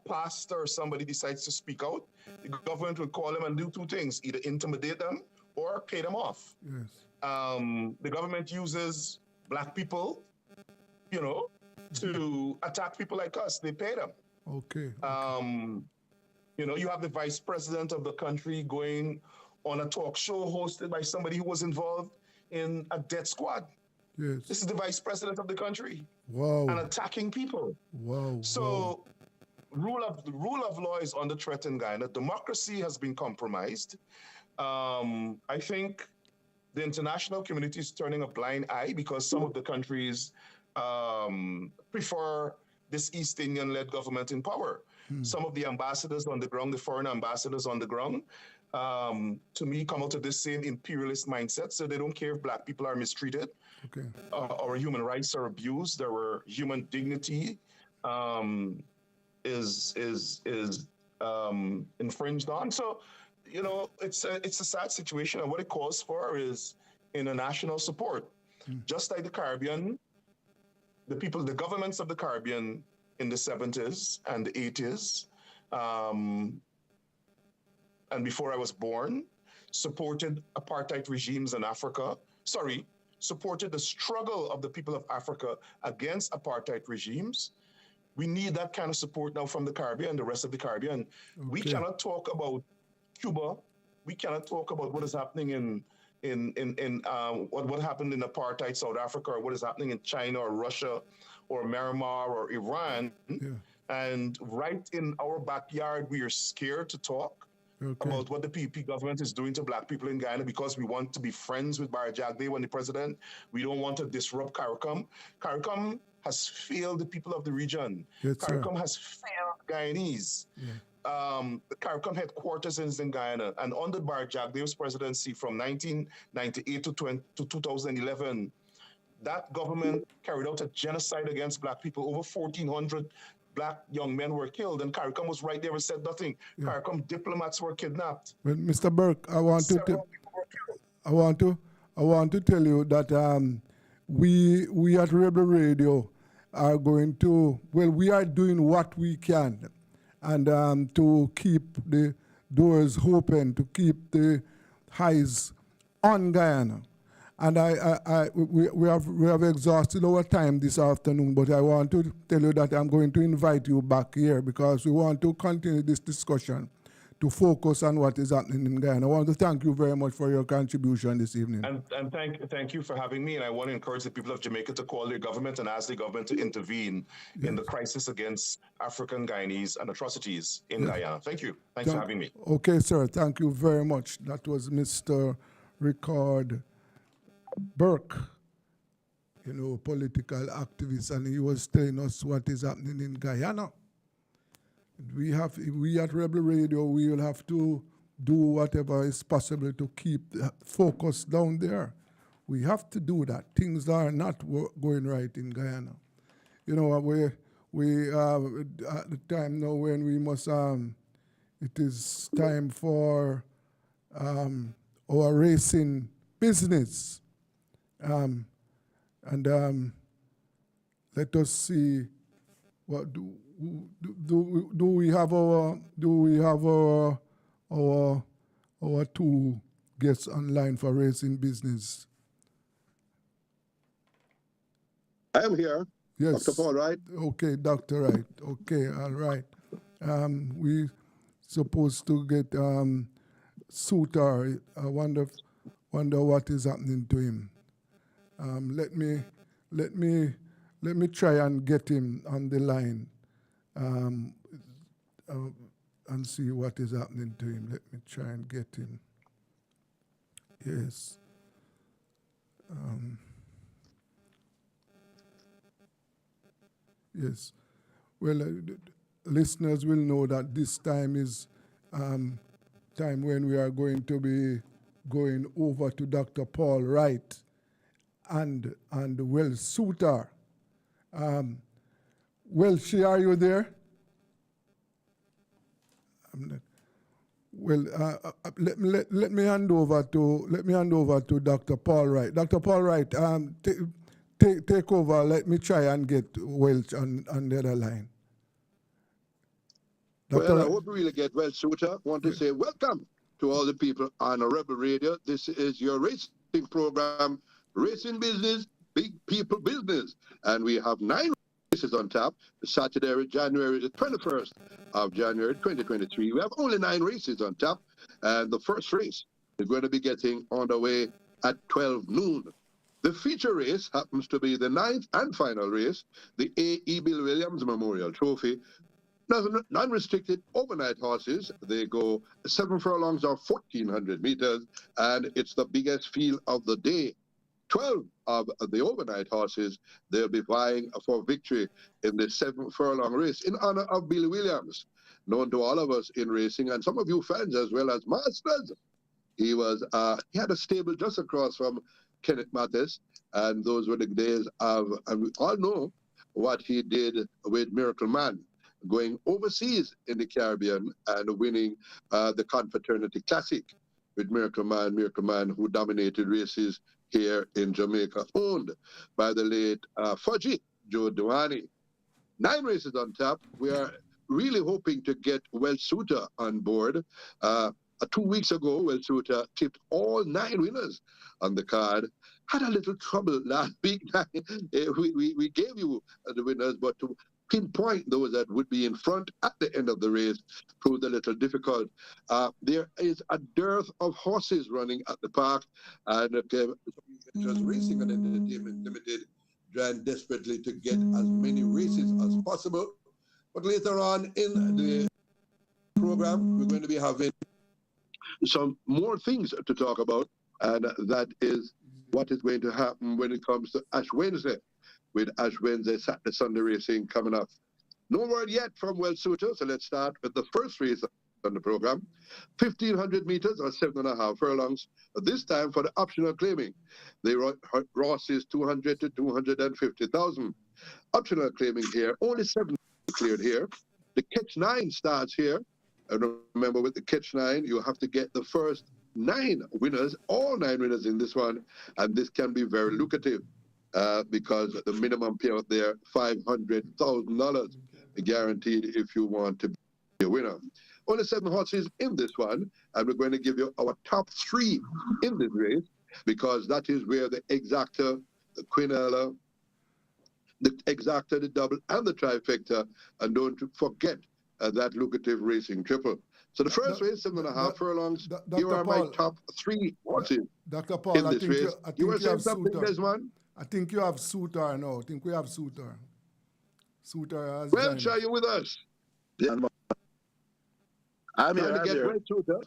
pastor or somebody decides to speak out, the government will call them and do two things: either intimidate them or pay them off. Yes. The government uses black people, to attack people like us. They pay them. Okay. You have the vice president of the country going on a talk show hosted by somebody who was involved in a death squad. Yes. This is the vice president of the country. Wow. And attacking people. Wow. So rule of law is under threat in Ghana. Democracy has been compromised. I think the international community is turning a blind eye because some of the countries prefer this East Indian-led government in power. Some of the ambassadors on the ground, the foreign ambassadors on the ground, to me, come out of this same imperialist mindset. So they don't care if black people are mistreated, okay, or human rights are abused, or human dignity is infringed on. So, it's a sad situation, and what it calls for is international support. Just like the Caribbean, the governments of the Caribbean in the 70s and the 80s, and before I was born, supported apartheid regimes in Africa. Supported the struggle of the people of Africa against apartheid regimes. We need that kind of support now from the Caribbean, the rest of the Caribbean. Okay. We cannot talk about Cuba. We cannot talk about what is happening in what happened in apartheid South Africa, or what is happening in China or Russia or Myanmar or Iran. Yeah. And right in our backyard, we are scared to talk about what the PPP government is doing to black people in Ghana because we want to be friends with Barra Jagdeh when the president. We don't want to disrupt CARICOM. CARICOM has failed the people of the region. Yes, CARICOM has failed Guyanese. Yeah. The CARICOM headquarters is in Guyana, and under Barra Jagdeh's presidency from 1998 to 2011, that government carried out a genocide against black people. Over 1,400 black young men were killed, and CARICOM was right there and said nothing. Yeah. CARICOM diplomats were kidnapped. Well, Mr. Burke, I want to tell you that we at Rebel Radio are going to, we are doing what we can, and to keep the doors open, to keep the eyes on Guyana. And we have exhausted our time this afternoon, but I want to tell you that I'm going to invite you back here because we want to continue this discussion to focus on what is happening in Guyana. I want to thank you very much for your contribution this evening. And thank you for having me. And I want to encourage the people of Jamaica to call their government and ask the government to intervene in the crisis against African Guyanese and atrocities in Guyana. Thank you. Thanks for having me. Okay, sir. Thank you very much. That was Mr. Rickford Burke, political activist, and he was telling us what is happening in Guyana. We at Rebel Radio, we will have to do whatever is possible to keep focus down there. We have to do that. Things are not going right in Guyana. You know, we at the time now when we must, it is time for our racing business. And let us see what do we have our two guests online for racing business. I am here. Yes. Dr. Paul Wright. Okay, Dr. Wright. Okay, all right. We supposed to get Suitor. I wonder what is happening to him. Let me try and get him on the line and see what is happening to him. Let me try and get him. Yes. Yes. Well, listeners will know that this time is time when we are going to be going over to Dr. Paul Wright and Will Suitor. Welshie, are you there? Well, let me hand over to Dr. Paul Wright. Dr. Paul Wright, take over. Let me try and get Welch on the other line. Well, I hope we really get well, Suitor. Want to say welcome to all the people on Rebel Radio. This is your racing program, Racing Business, Big People Business. And we have 9 races on tap. Saturday, January the 21st of January 2023. We have only 9 races on tap. And the first race is going to be getting underway at 12 noon. The feature race happens to be the 9th and final race, the A.E. Bill Williams Memorial Trophy. Non-restricted overnight horses. They go 7 furlongs or 1,400 meters, and it's the biggest field of the day. 12 of the overnight horses, they'll be vying for victory in the 7 furlong race in honor of Bill Williams, known to all of us in racing and some of you fans as well as masters. He had a stable just across from Kenneth Mathis, and those were the days of, and we all know what he did with Miracle Man, going overseas in the Caribbean and winning the Confraternity Classic with Miracle Man who dominated races here in Jamaica, owned by the late Fudgy Joe Duani. 9 races on tap. We are really hoping to get Well Suitor on board. 2 weeks ago, Well Suitor tipped all 9 winners on the card. Had a little trouble last week. We gave you the winners, but to pinpoint those that would be in front at the end of the race proved a little difficult. There is a dearth of horses running at the park, and just Racing and Entertainment Limited trying desperately to get as many races as possible. But later on in the program, we're going to be having some more things to talk about, and that is what is going to happen when it comes to Ash Wednesday, with Ash Wednesday, Saturday, Sunday racing coming up. No word yet from Well Suitor, so let's start with the first race on the program. 1,500 meters or 7.5 furlongs, this time for the optional claiming. The Ross is 200 to 250,000. Optional claiming here, only 7 cleared here. The Catch 9 starts here. And remember, with the Catch 9, you have to get the first 9 winners, all 9 winners in this one, and this can be very lucrative. Because the minimum payout there, $500,000 guaranteed if you want to be a winner. Only 7 horses in this one, and we're going to give you our top 3 in this race, because that is where the exacta, the quinella, the exacta, the double, and the trifecta, and don't forget that lucrative racing triple. So the first race, 7.5 furlongs. Here are my top 3 horses. Dr. Paul, in this race. You were saying something, Desmond? I think you have Suitor now. I think we have Suitor. Suitor has Welch, are you with us? Yeah, I'm here. Welch, Suitor.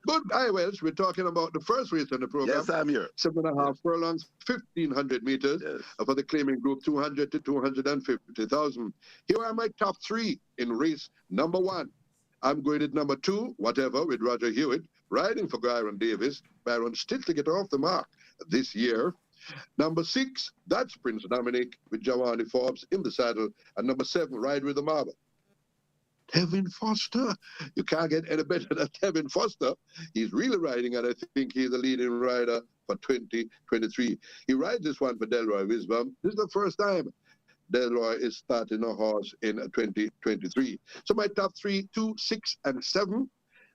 Good. Hi, Welch. We're talking about the first race on the program. Yes, I'm here. 7.5 furlongs, 1,500 meters for the claiming group, 200 to 250,000. Here are my top 3 in race number 1. I'm going at number 2, Whatever, with Roger Hewitt, riding for Byron Davis. Byron still to get off the mark this year. Number 6, that's Prince Dominic with Giovanni Forbes in the saddle. And number 7, Ride with the Mob. Tevin Foster. You can't get any better than Tevin Foster. He's really riding, and I think he's the leading rider for 2023. He rides this one for Delroy Wisdom. This is the first time Delroy is starting a horse in 2023. So my top 3, 2, 6, and 7.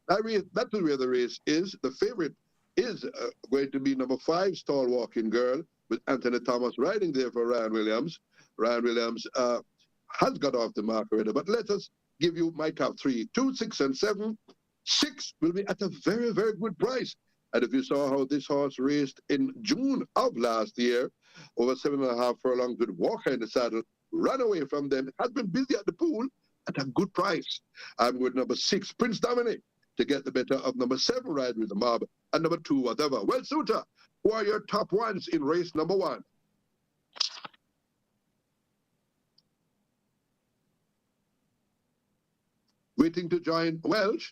That's where the race is. The favorite is going to be number 5, Stall Walking Girl, with Anthony Thomas riding there for Ryan Williams. Ryan Williams has got off the mark already, but let us give you my top 3, 2, 6, and 7. 6 will be at a very, very good price. And if you saw how this horse raced in June of last year, over 7.5 furlongs with Walker in the saddle, ran away from them, has been busy at the pool at a good price. I'm with number 6, Prince Dominic, to get the better of number 7, Ride with the Mob, and number 2, whatever. Well, Suter, who are your top ones in race number 1? Waiting to join Welsh.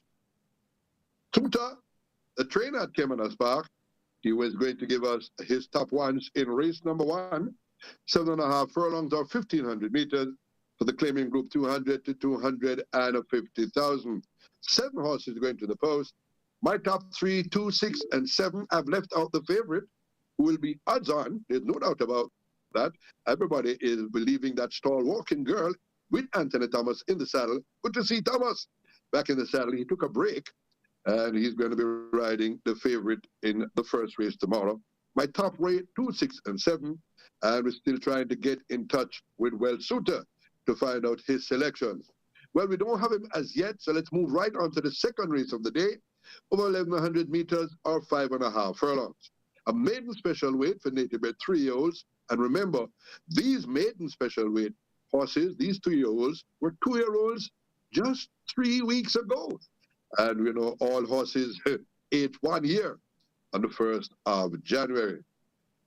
Suter, the trainer at Kemenas Park, he was going to give us his top ones in race number 1. 7.5 furlongs or 1,500 meters for the claiming group 200 to 250,000. 7 horses going to the post. My top 3, 2, 6, and 7. I've left out the favorite, who will be odds on. There's no doubt about that. Everybody is believing that Stall Walking Girl with Anthony Thomas in the saddle. Good to see Thomas back in the saddle. He took a break, and he's going to be riding the favorite in the first race tomorrow. My top rate, 2, 6, and 7. And we're still trying to get in touch with Well Suter to find out his selections. Well, we don't have him as yet, so let's move right on to the second race of the day, over 1,100 meters or 5.5 furlongs. A maiden special weight for native bred 3-year-olds. And remember, these maiden special weight horses, these 2-year-olds, were 2-year-olds just 3 weeks ago. And you know, all horses age 1 year on the 1st of January.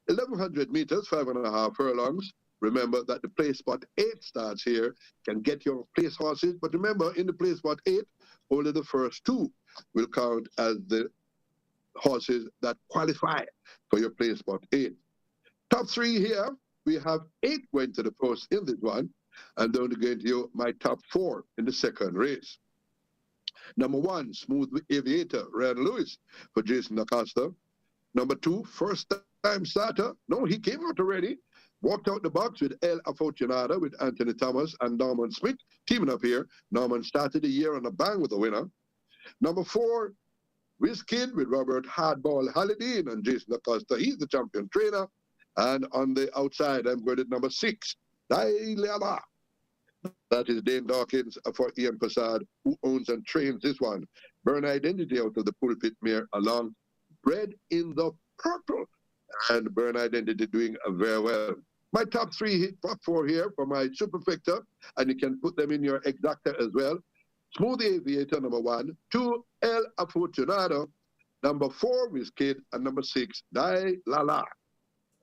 1,100 meters, 5.5 furlongs. Remember that the place spot 8 starts here, can get your place horses. But remember, in the place spot 8, only the first 2 will count as the horses that qualify for your place spot 8. Top 3 here, we have 8 going to the post in this one. And then going to you my top 4 in the second race. Number 1, Smooth Aviator, Ryan Lewis for Jason Acosta. Number 2, First Time Starter. No, he came out already. Walked out the box with El Afortunada with Anthony Thomas and Norman Smith teaming up here. Norman started the year on a bang with a winner. Number 4, Wizkid with Robert Hardball Halliday and Jason Acosta. He's the champion trainer. And on the outside, I'm going at number 6, Dailala. That is Dane Dawkins for Ian Prasad, who owns and trains this one. Burn Identity out of the pulpit mare along. Bred in the purple. And Burn Identity doing very well. My top 4 here for my superfecta, and you can put them in your exacta as well. Smooth Aviator, number 1. 2, El Afortunado. Number 4, Wizkid. And number 6, Dailala.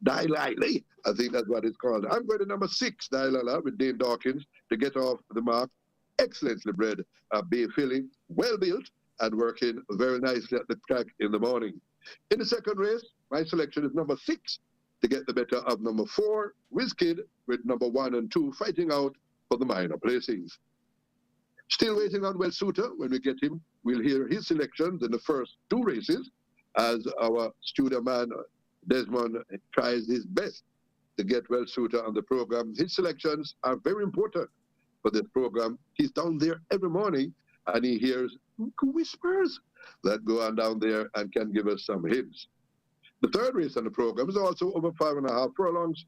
Dailali, I think that's what it's called. I'm going to number 6, Dailala, with Dane Dawkins to get off the mark. Excellently bred, bay filling, well built, and working very nicely at the track in the morning. In the second race, my selection is number 6 to get the better of number 4, Wizkid, with number 1 and 2 fighting out for the minor placings. Still waiting on Well Suter. When we get him, we'll hear his selections in the first 2 races as our studio man Desmond tries his best to get Well Suter on the program. His selections are very important for this program. He's down there every morning and he hears whispers that go on down there and can give us some hints. The third race on the program is also over 5.5 furlongs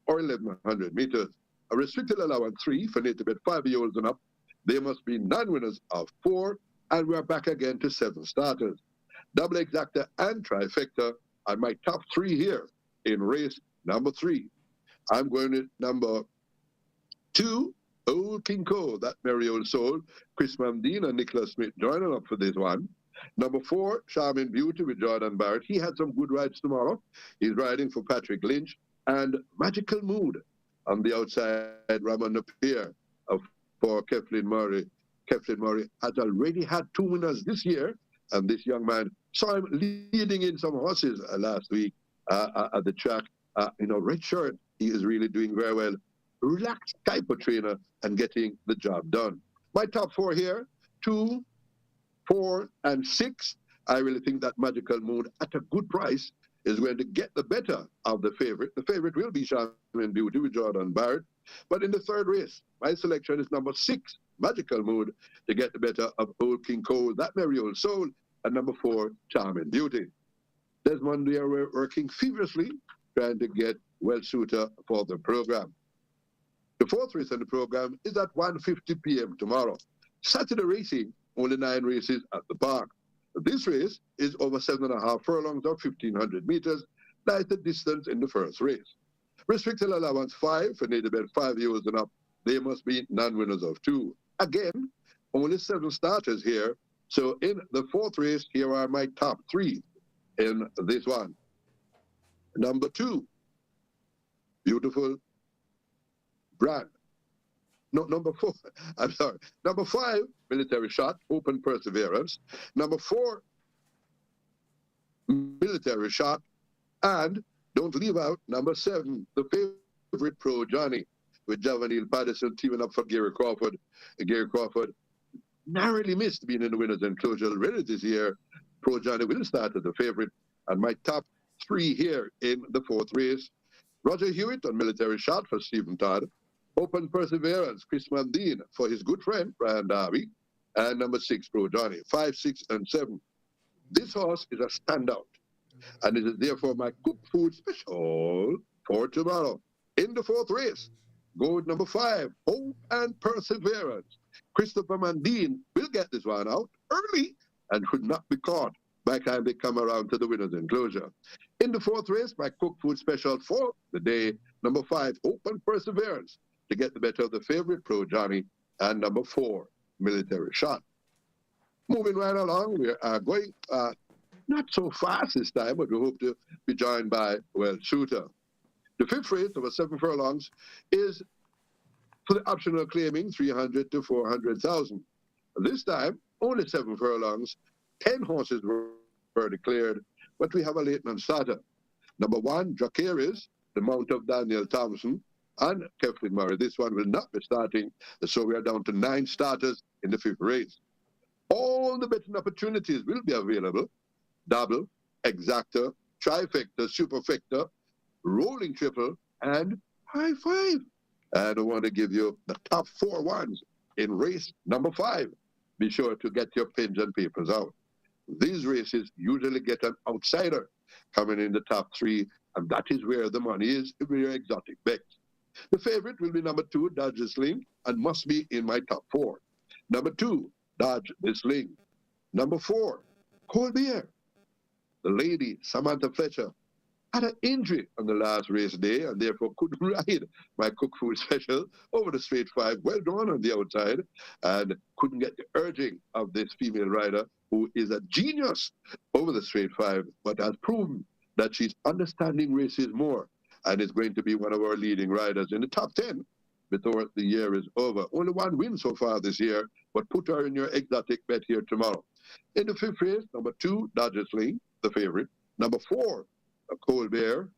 or 1,100 meters. A restricted allowance 3 for native bred 5-year-olds and up. There must be non-winners of 4, and we're back again to 7 starters. Double exacta and trifecta are my top 3 here in race number 3. I'm going to number 2, Old King Cole, that merry old soul. Chris Mandine and Nicholas Smith joining up for this one. Number 4, Charming Beauty with Jordan Barrett. He had some good rides tomorrow. He's riding for Patrick Lynch. And Magical Mood on the outside, Ramon Napier for Keflin Murray. Keflin Murray has already had 2 winners this year. And this young man saw him leading in some horses last week at the track red shirt. He is really doing very well. Relaxed type of trainer and getting the job done. My top 4 here, 2, 4, and 6. I really think that Magical Moon at a good price is going to get the better of the favorite. The favorite will be Charmin Beauty with Jordan Barrett. But in the third race, my selection is number 6, Magical Mood, to get the better of Old King Cole, That Merry Old Soul, and number 4, Charmin Beauty. Desmond, we are working feverishly trying to get well suited for the program. The fourth race in the program is at 1:50 p.m. tomorrow. Saturday racing, only 9 races at the park. This race is over 7.5 furlongs or 1,500 meters, like the distance in the first race. Restricted allowance 5 for native bet 5 years and up. They must be non-winners of 2. Again, only 7 starters here. So in the fourth race, here are my top 3 in this one. Number 2, Beautiful Brand. No, number 4, I'm sorry. Number 5, Military Shot, Open Perseverance. Number 4, Military Shot. And don't leave out number 7, the favorite Pro Johnny, with Javanil Patterson teaming up for Gary Crawford. Gary Crawford narrowly missed being in the winners' enclosure already this year. Pro Johnny will start as the favorite. And my top 3 here in the fourth race, Roger Hewitt on Military Shot for Stephen Todd. Open Perseverance, Chris Mandine for his good friend, Brian Darby. And number 6, Pro Johnny, 5, 6, and 7. This horse is a standout. And it is therefore my cooked food special for tomorrow. In the fourth race, go with number 5, Hope and Perseverance. Christopher Mandine will get this one out early and could not be caught by the time they come around to the winner's enclosure. In the fourth race, my cooked food special for the day, number 5, Hope and Perseverance, to get the better of the favorite Pro Johnny, and number 4, Military Shot. Moving right along, we are going not so fast this time, but we hope to be joined by Well Shooter. The fifth race, over 7 furlongs, is for the optional claiming 300 to 400,000. This time, only 7 furlongs, 10 horses were declared, but we have a late non-starter. Number 1, Dracaris, the mount of Daniel Thompson, and Kevin Murray. This one will not be starting, so we are down to 9 starters in the 5th race. All the betting opportunities will be available: double, exacta, trifecta, superfecta, rolling triple, and high 5. And I want to give you the top 4 ones in race number 5. Be sure to get your pens and papers out. These races usually get an outsider coming in the top 3, and that is where the money is with your exotic bets. The favorite will be number 2, Dodge the Sling, and must be in my top 4. Number 2, Dodge the Sling. Number 4, Colbert. The lady, Samantha Fletcher, had an injury on the last race day and therefore couldn't ride my cooked food special over the straight 5, well drawn on the outside, and couldn't get the urging of this female rider who is a genius over the straight 5, but has proven that she's understanding races more and is going to be one of our leading riders in the top 10 before the year is over. Only 1 win so far this year, but put her in your exotic bet here tomorrow. In the 5th race, number 2, Dodger Sling, the favorite. Number 4, Colbert.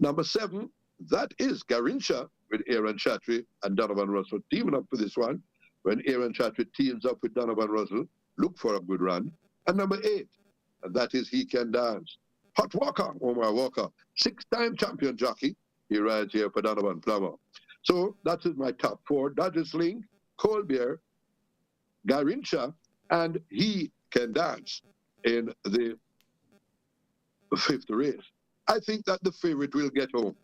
Number 7, that is Garincha with Aaron Chatry and Donovan Russell teaming up for this one. When Aaron Chatry teams up with Donovan Russell, look for a good run. And number 8, and that is He Can Dance. Hot Walker, Omar Walker, 6-time champion jockey. He rides here for Donovan Plummer. So that is my top 4. Dodger Sling, Colbert, Garincha, and He Can Dance in the 5th race. I think that the favorite will get home.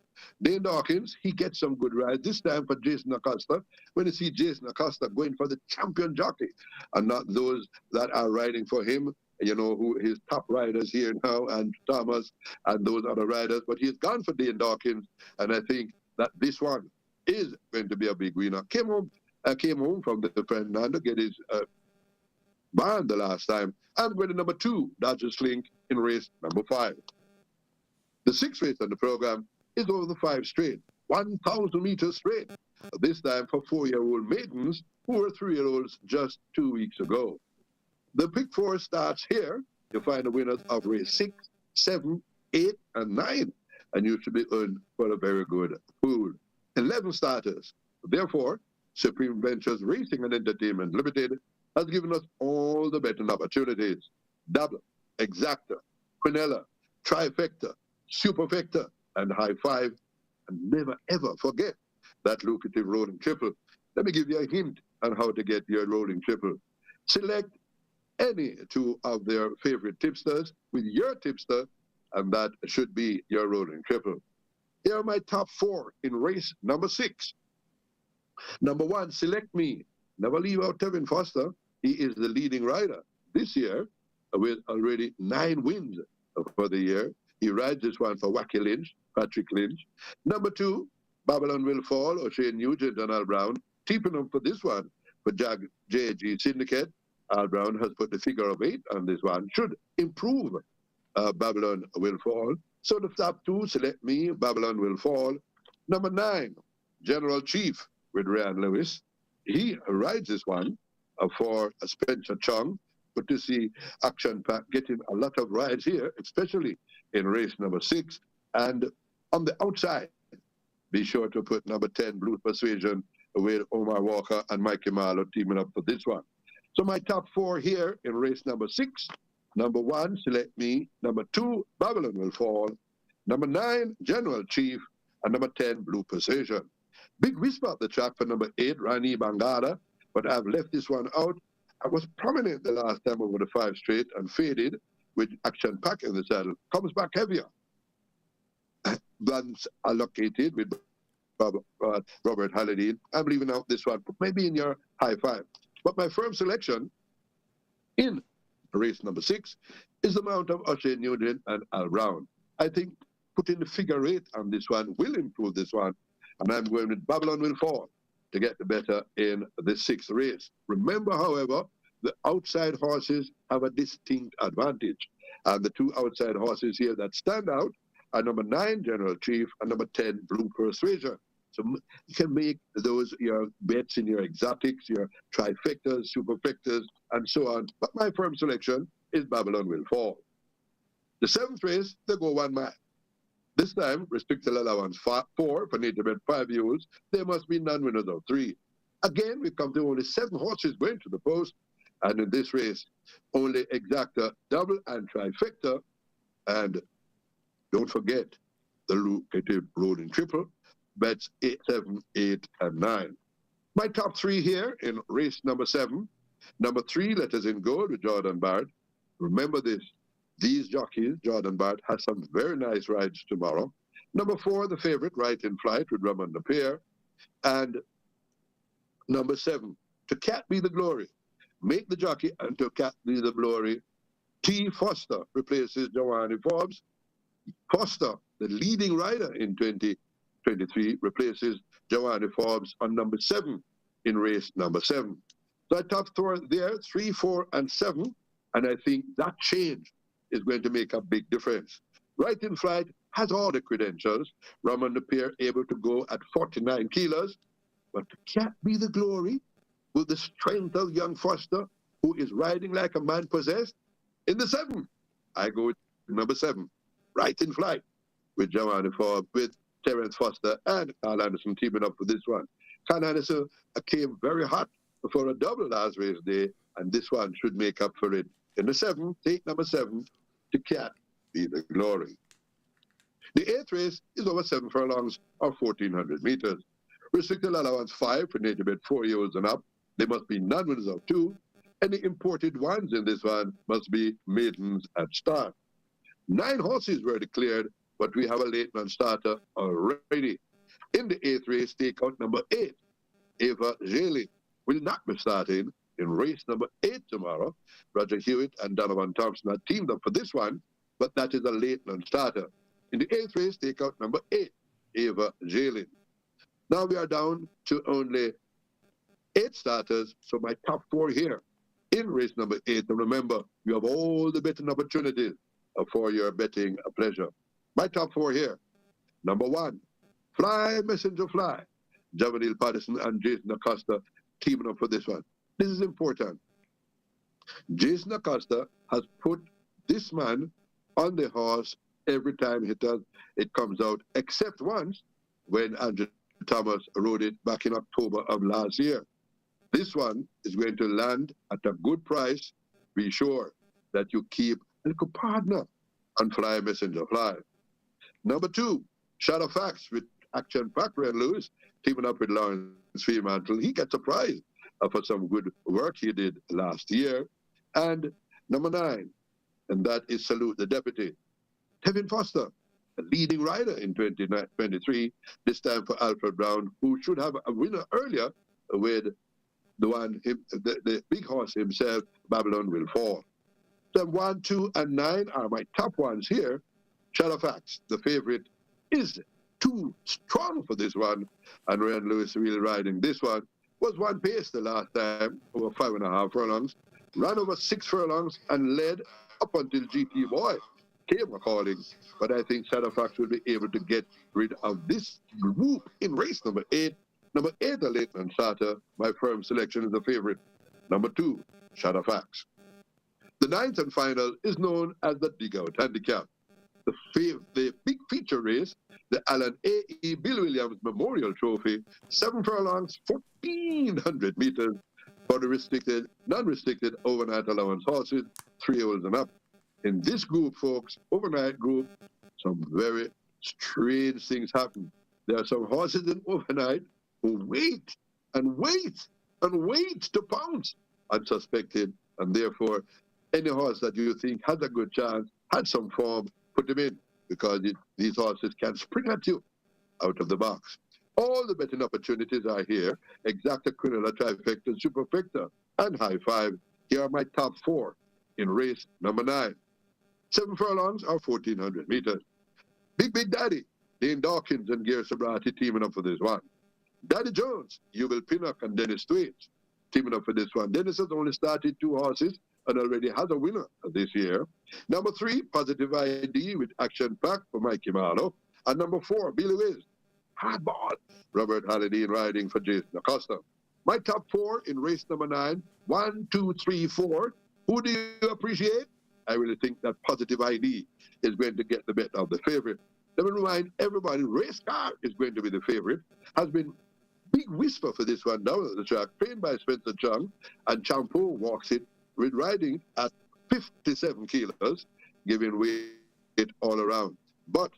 Dane Dawkins, he gets some good rides, this time for Jason Acosta. When you see Jason Acosta going for the champion jockey and not those that are riding for him, you know, who his top riders here now, and Thomas and those other riders, but he's gone for Dane Dawkins, and I think that this one is going to be a big winner. Came home from the Fernando to get his barn the last time. I'm going to number 2, Dodger Sling, in race number 5. The 6th race on the program is over the 5 straight, 1,000 meters straight. This time for 4-year-old maidens who were 3-year-olds just 2 weeks ago. The pick 4 starts here. You'll find the winners of race 6, 7, 8, and 9. and you should be in for a very good food. 11 starters. Therefore, Supreme Ventures Racing and Entertainment Limited has given us all the betting opportunities. Double, Exacta, Quinella, Trifecta, Superfecta, and High Five. And never ever forget that lucrative rolling triple. Let me give you a hint on how to get your rolling triple. Select any two of their favorite tipsters with your tipster, and that should be your rolling triple. Here are my top 4 in race number 6. Number 1, Select Me. Never leave out Tevin Foster. He is the leading rider this year with already 9 wins for the year. He rides this one for Wacky Lynch, Patrick Lynch. Number 2, Babylon Will Fall, O'Shea Nugent and Al Brown. Keeping them for this one for JG Syndicate. Al Brown has put the figure of 8 on this one. Should improve Babylon Will Fall. So the top 2, Select Me, Babylon Will Fall. Number 9, General Chief with Ryan Lewis. He rides this one for Spencer Chung. Good to see Action Pack getting a lot of rides here, especially in race number 6. And on the outside, be sure to put number 10, Blue Persuasion, with Omar Walker and Mikey Marlowe teaming up for this one. So my top 4 here in race number 6. Number 1, Select Me. Number 2, Babylon Will Fall. Number 9, General Chief. And number 10, Blue Persuasion. Big whisper at the track for number 8, Rani Bangada. But I've left this one out. I was prominent the last time over the 5 straight and faded with Action Pack in the saddle. Comes back heavier. Guns allocated with Robert Halliday. I'm leaving out this one, maybe in your High Five. But my firm selection in race number 6 is the Mount of O'Shea Nugent and Al Brown. I think putting the figure 8 on this one will improve this one. And I'm going with Babylon Will Fall to get the better in the 6th race. Remember, however, the outside horses have a distinct advantage. And the 2 outside horses here that stand out are number 9, General Chief, and number 10, Blue Persuasion. So you can make those your bets in your exotics, your trifectas, superfectas, and so on. But my firm selection is Babylon Will Fall. The 7th race, they go 1 mile. This time, restricted allowance 4 for need to bet 5 mules. There must be non-winners of 3. Again, we come to only 7 horses going to the post. And in this race, only Exacta, Double, and Trifecta. And don't forget the lucrative rolling triple. Bets 8, 7, 8, and 9. My top 3 here in race number 7. Number 3, Letters in Gold with Jordan Bard. Remember this. These jockeys, Jordan Bard, has some very nice rides tomorrow. Number 4, the favorite, Right in Flight with Ramon Napier. And number 7, To Cat Be the Glory. Make the jockey and To Cat Be the Glory. T. Foster replaces Joanne Forbes. Foster, the leading rider in 2023, replaces Joanne Forbes on number 7 in race number 7. So I top 4 there, 3, 4, and 7. And I think that change is going to make a big difference. Right in Flight has all the credentials. Ramon Napier able to go at 49 kilos. But To Cat Be the Glory, with the strength of young Foster, who is riding like a man possessed, in the 7. I go with number 7, Right in Flight, with Joanne Forbes, with Terence Foster and Carl Anderson teaming up for this one. Carl Anderson came very hot for a double last race day, and this one should make up for it. In the 7, take number 7, To Cat Be the Glory. The 8th race is over 7 furlongs or 1,400 meters. Restricted allowance 5 for native bet 4 years and up. They must be non-winners of 2. Any imported ones in this one must be maidens at start. 9 horses were declared, but we have a late non-starter already. In the 8th race, take out number 8, Ava Jaley, will not be starting in race number 8 tomorrow. Roger Hewitt and Donovan Thompson are teamed up for this one, but that is a late non-starter. In the 8th race, take out number 8, Ava Jaley. Now we are down to only 8 starters, so my top 4 here in race number 8. And remember, you have all the betting opportunities for your betting pleasure. My top 4 here. Number 1, Fly Messenger Fly. Javanil Patterson and Jason Acosta teaming up for this one. This is important. Jason Acosta has put this man on the horse every time it comes out, except once when Andrew Thomas wrote it back in October of last year. This one is going to land at a good price. Be sure that you keep a little partner on Fly Messenger Fly. Number 2, Shadow Facts with Action Pack, Red Lewis, teaming up with Lawrence Fremantle. He gets a prize for some good work he did last year. And number 9, and that is Salute the Deputy. Kevin Foster, a leading rider in 2023, this time for Alfred Brown, who should have a winner earlier with the big horse himself, Babylon Will Fall. So 1, 2, and 9 are my top ones here. Shadowfax, the favorite, is too strong for this one, and Red Lewis really riding this one. Was one pace the last time, over 5.5 furlongs, ran over 6 furlongs, and led up until GT Boy came a-calling. But I think Shadowfax will be able to get rid of this group in race number 8. Number 8, the Leighton Sata, my firm selection is the favorite. Number 2, Shadowfax. The 9th and final is known as the Dig Out Handicap. The big feature race, the Alan A.E. Bill Williams Memorial Trophy, 7 furlongs, 1,400 meters for the non-restricted overnight allowance horses, 3 holes and up. In this group, folks, overnight group, some very strange things happen. There are some horses in overnight who wait and wait and wait to pounce unsuspected, and therefore any horse that you think has a good chance, had some form, put them in, because these horses can spring at you out of the box. All the betting opportunities are here. Exacta, Quinella, Trifecta, Superfecta, and High Five. Here are my top 4 in race number 9. 7 furlongs or 1,400 meters. Big Daddy, Dane Dawkins and Gear Sobrati teaming up for this one. Daddy Jones, Yuval Pinnock and Dennis Thwaites teaming up for this one. Dennis has only started 2 horses and already has a winner this year. Number 3, Positive ID with Action Pack for Mikey Marlowe. And number 4, Billy Wiz, Hardball, Robert Halliday riding for Jason Acosta. My top 4 in race number 9, 1, 2, 3, 4. Who do you appreciate? I really think that Positive ID is going to get the better of the favorite. Let me remind everybody, Race Car is going to be the favorite. Has been big whisper for this one down at the track, trained by Spencer Chung, and Champo walks it with riding at 57 kilos, giving weight all around. But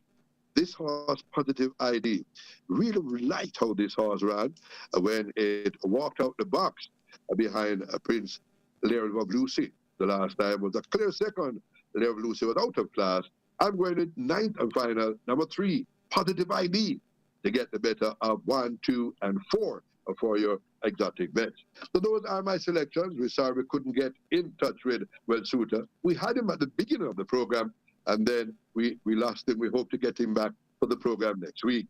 this horse, Positive ID, really liked how this horse ran when it walked out the box behind Prince Laird of Lucy. The last time was a clear second. Laird of Lucy was out of class. I'm going to 9th and final, number 3, Positive ID, to get the better of 1, 2, and 4 for your exotic bets. So those are my selections. We're sorry we couldn't get in touch with Suter. We had him at the beginning of the program, and then we lost him. We hope to get him back for the program next week.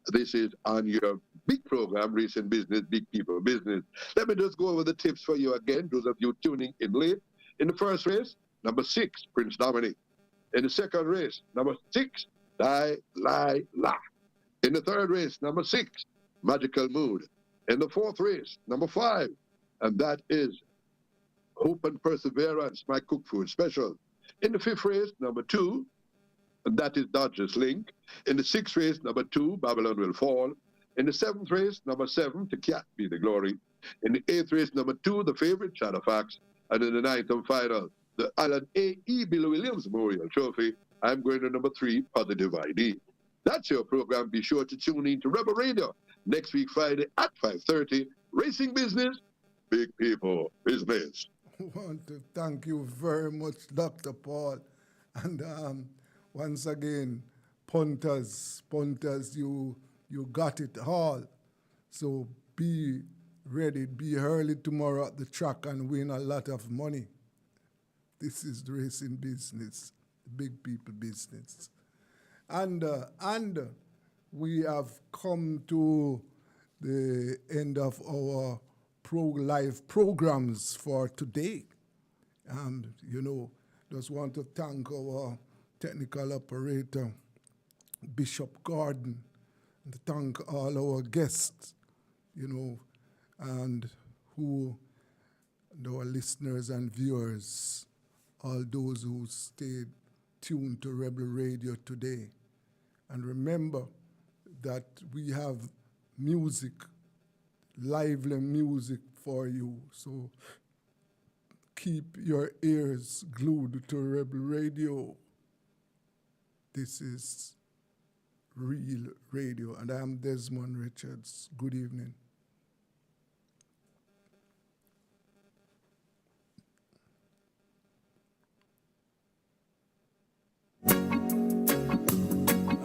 This is on your big program, Recent Business, Big People Business. Let me just go over the tips for you again, those of you tuning in late. In the first race, number 6, Prince Dominic. In the second race, number 6, Die, Lie, La. In the third race, number 6, Magical Mood. In the fourth race, number 5, and that is Hope and Perseverance, my cook food special. In the fifth race, number 2, and that is Dodgers Link. In the sixth race, number 2, Babylon Will Fall. In the seventh race, number 7, To Cat Be the Glory. In the eighth race, number 2, the favorite, Shadowfax. And in the ninth and final, the Alan A.E. Bill Williams Memorial Trophy, I'm going to number 3, Positive ID. That's your program. Be sure to tune in to Rebel Radio next week, Friday at 5:30. Racing Business, Big People Business. I want to thank you very much, Dr. Paul. And once again, punters, you got it all. So be ready, be early tomorrow at the track and win a lot of money. This is the racing business, big people business. And we have come to the end of our live programs for today. Just want to thank our technical operator, Bishop Gordon, and to thank all our guests, and our listeners and viewers, all those who stayed tuned to Rebel Radio today. And remember that we have music, lively music for you. So keep your ears glued to Rebel Radio. This is Real Radio, and I'm Desmond Richards. Good evening.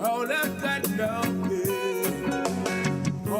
Oh, let that go.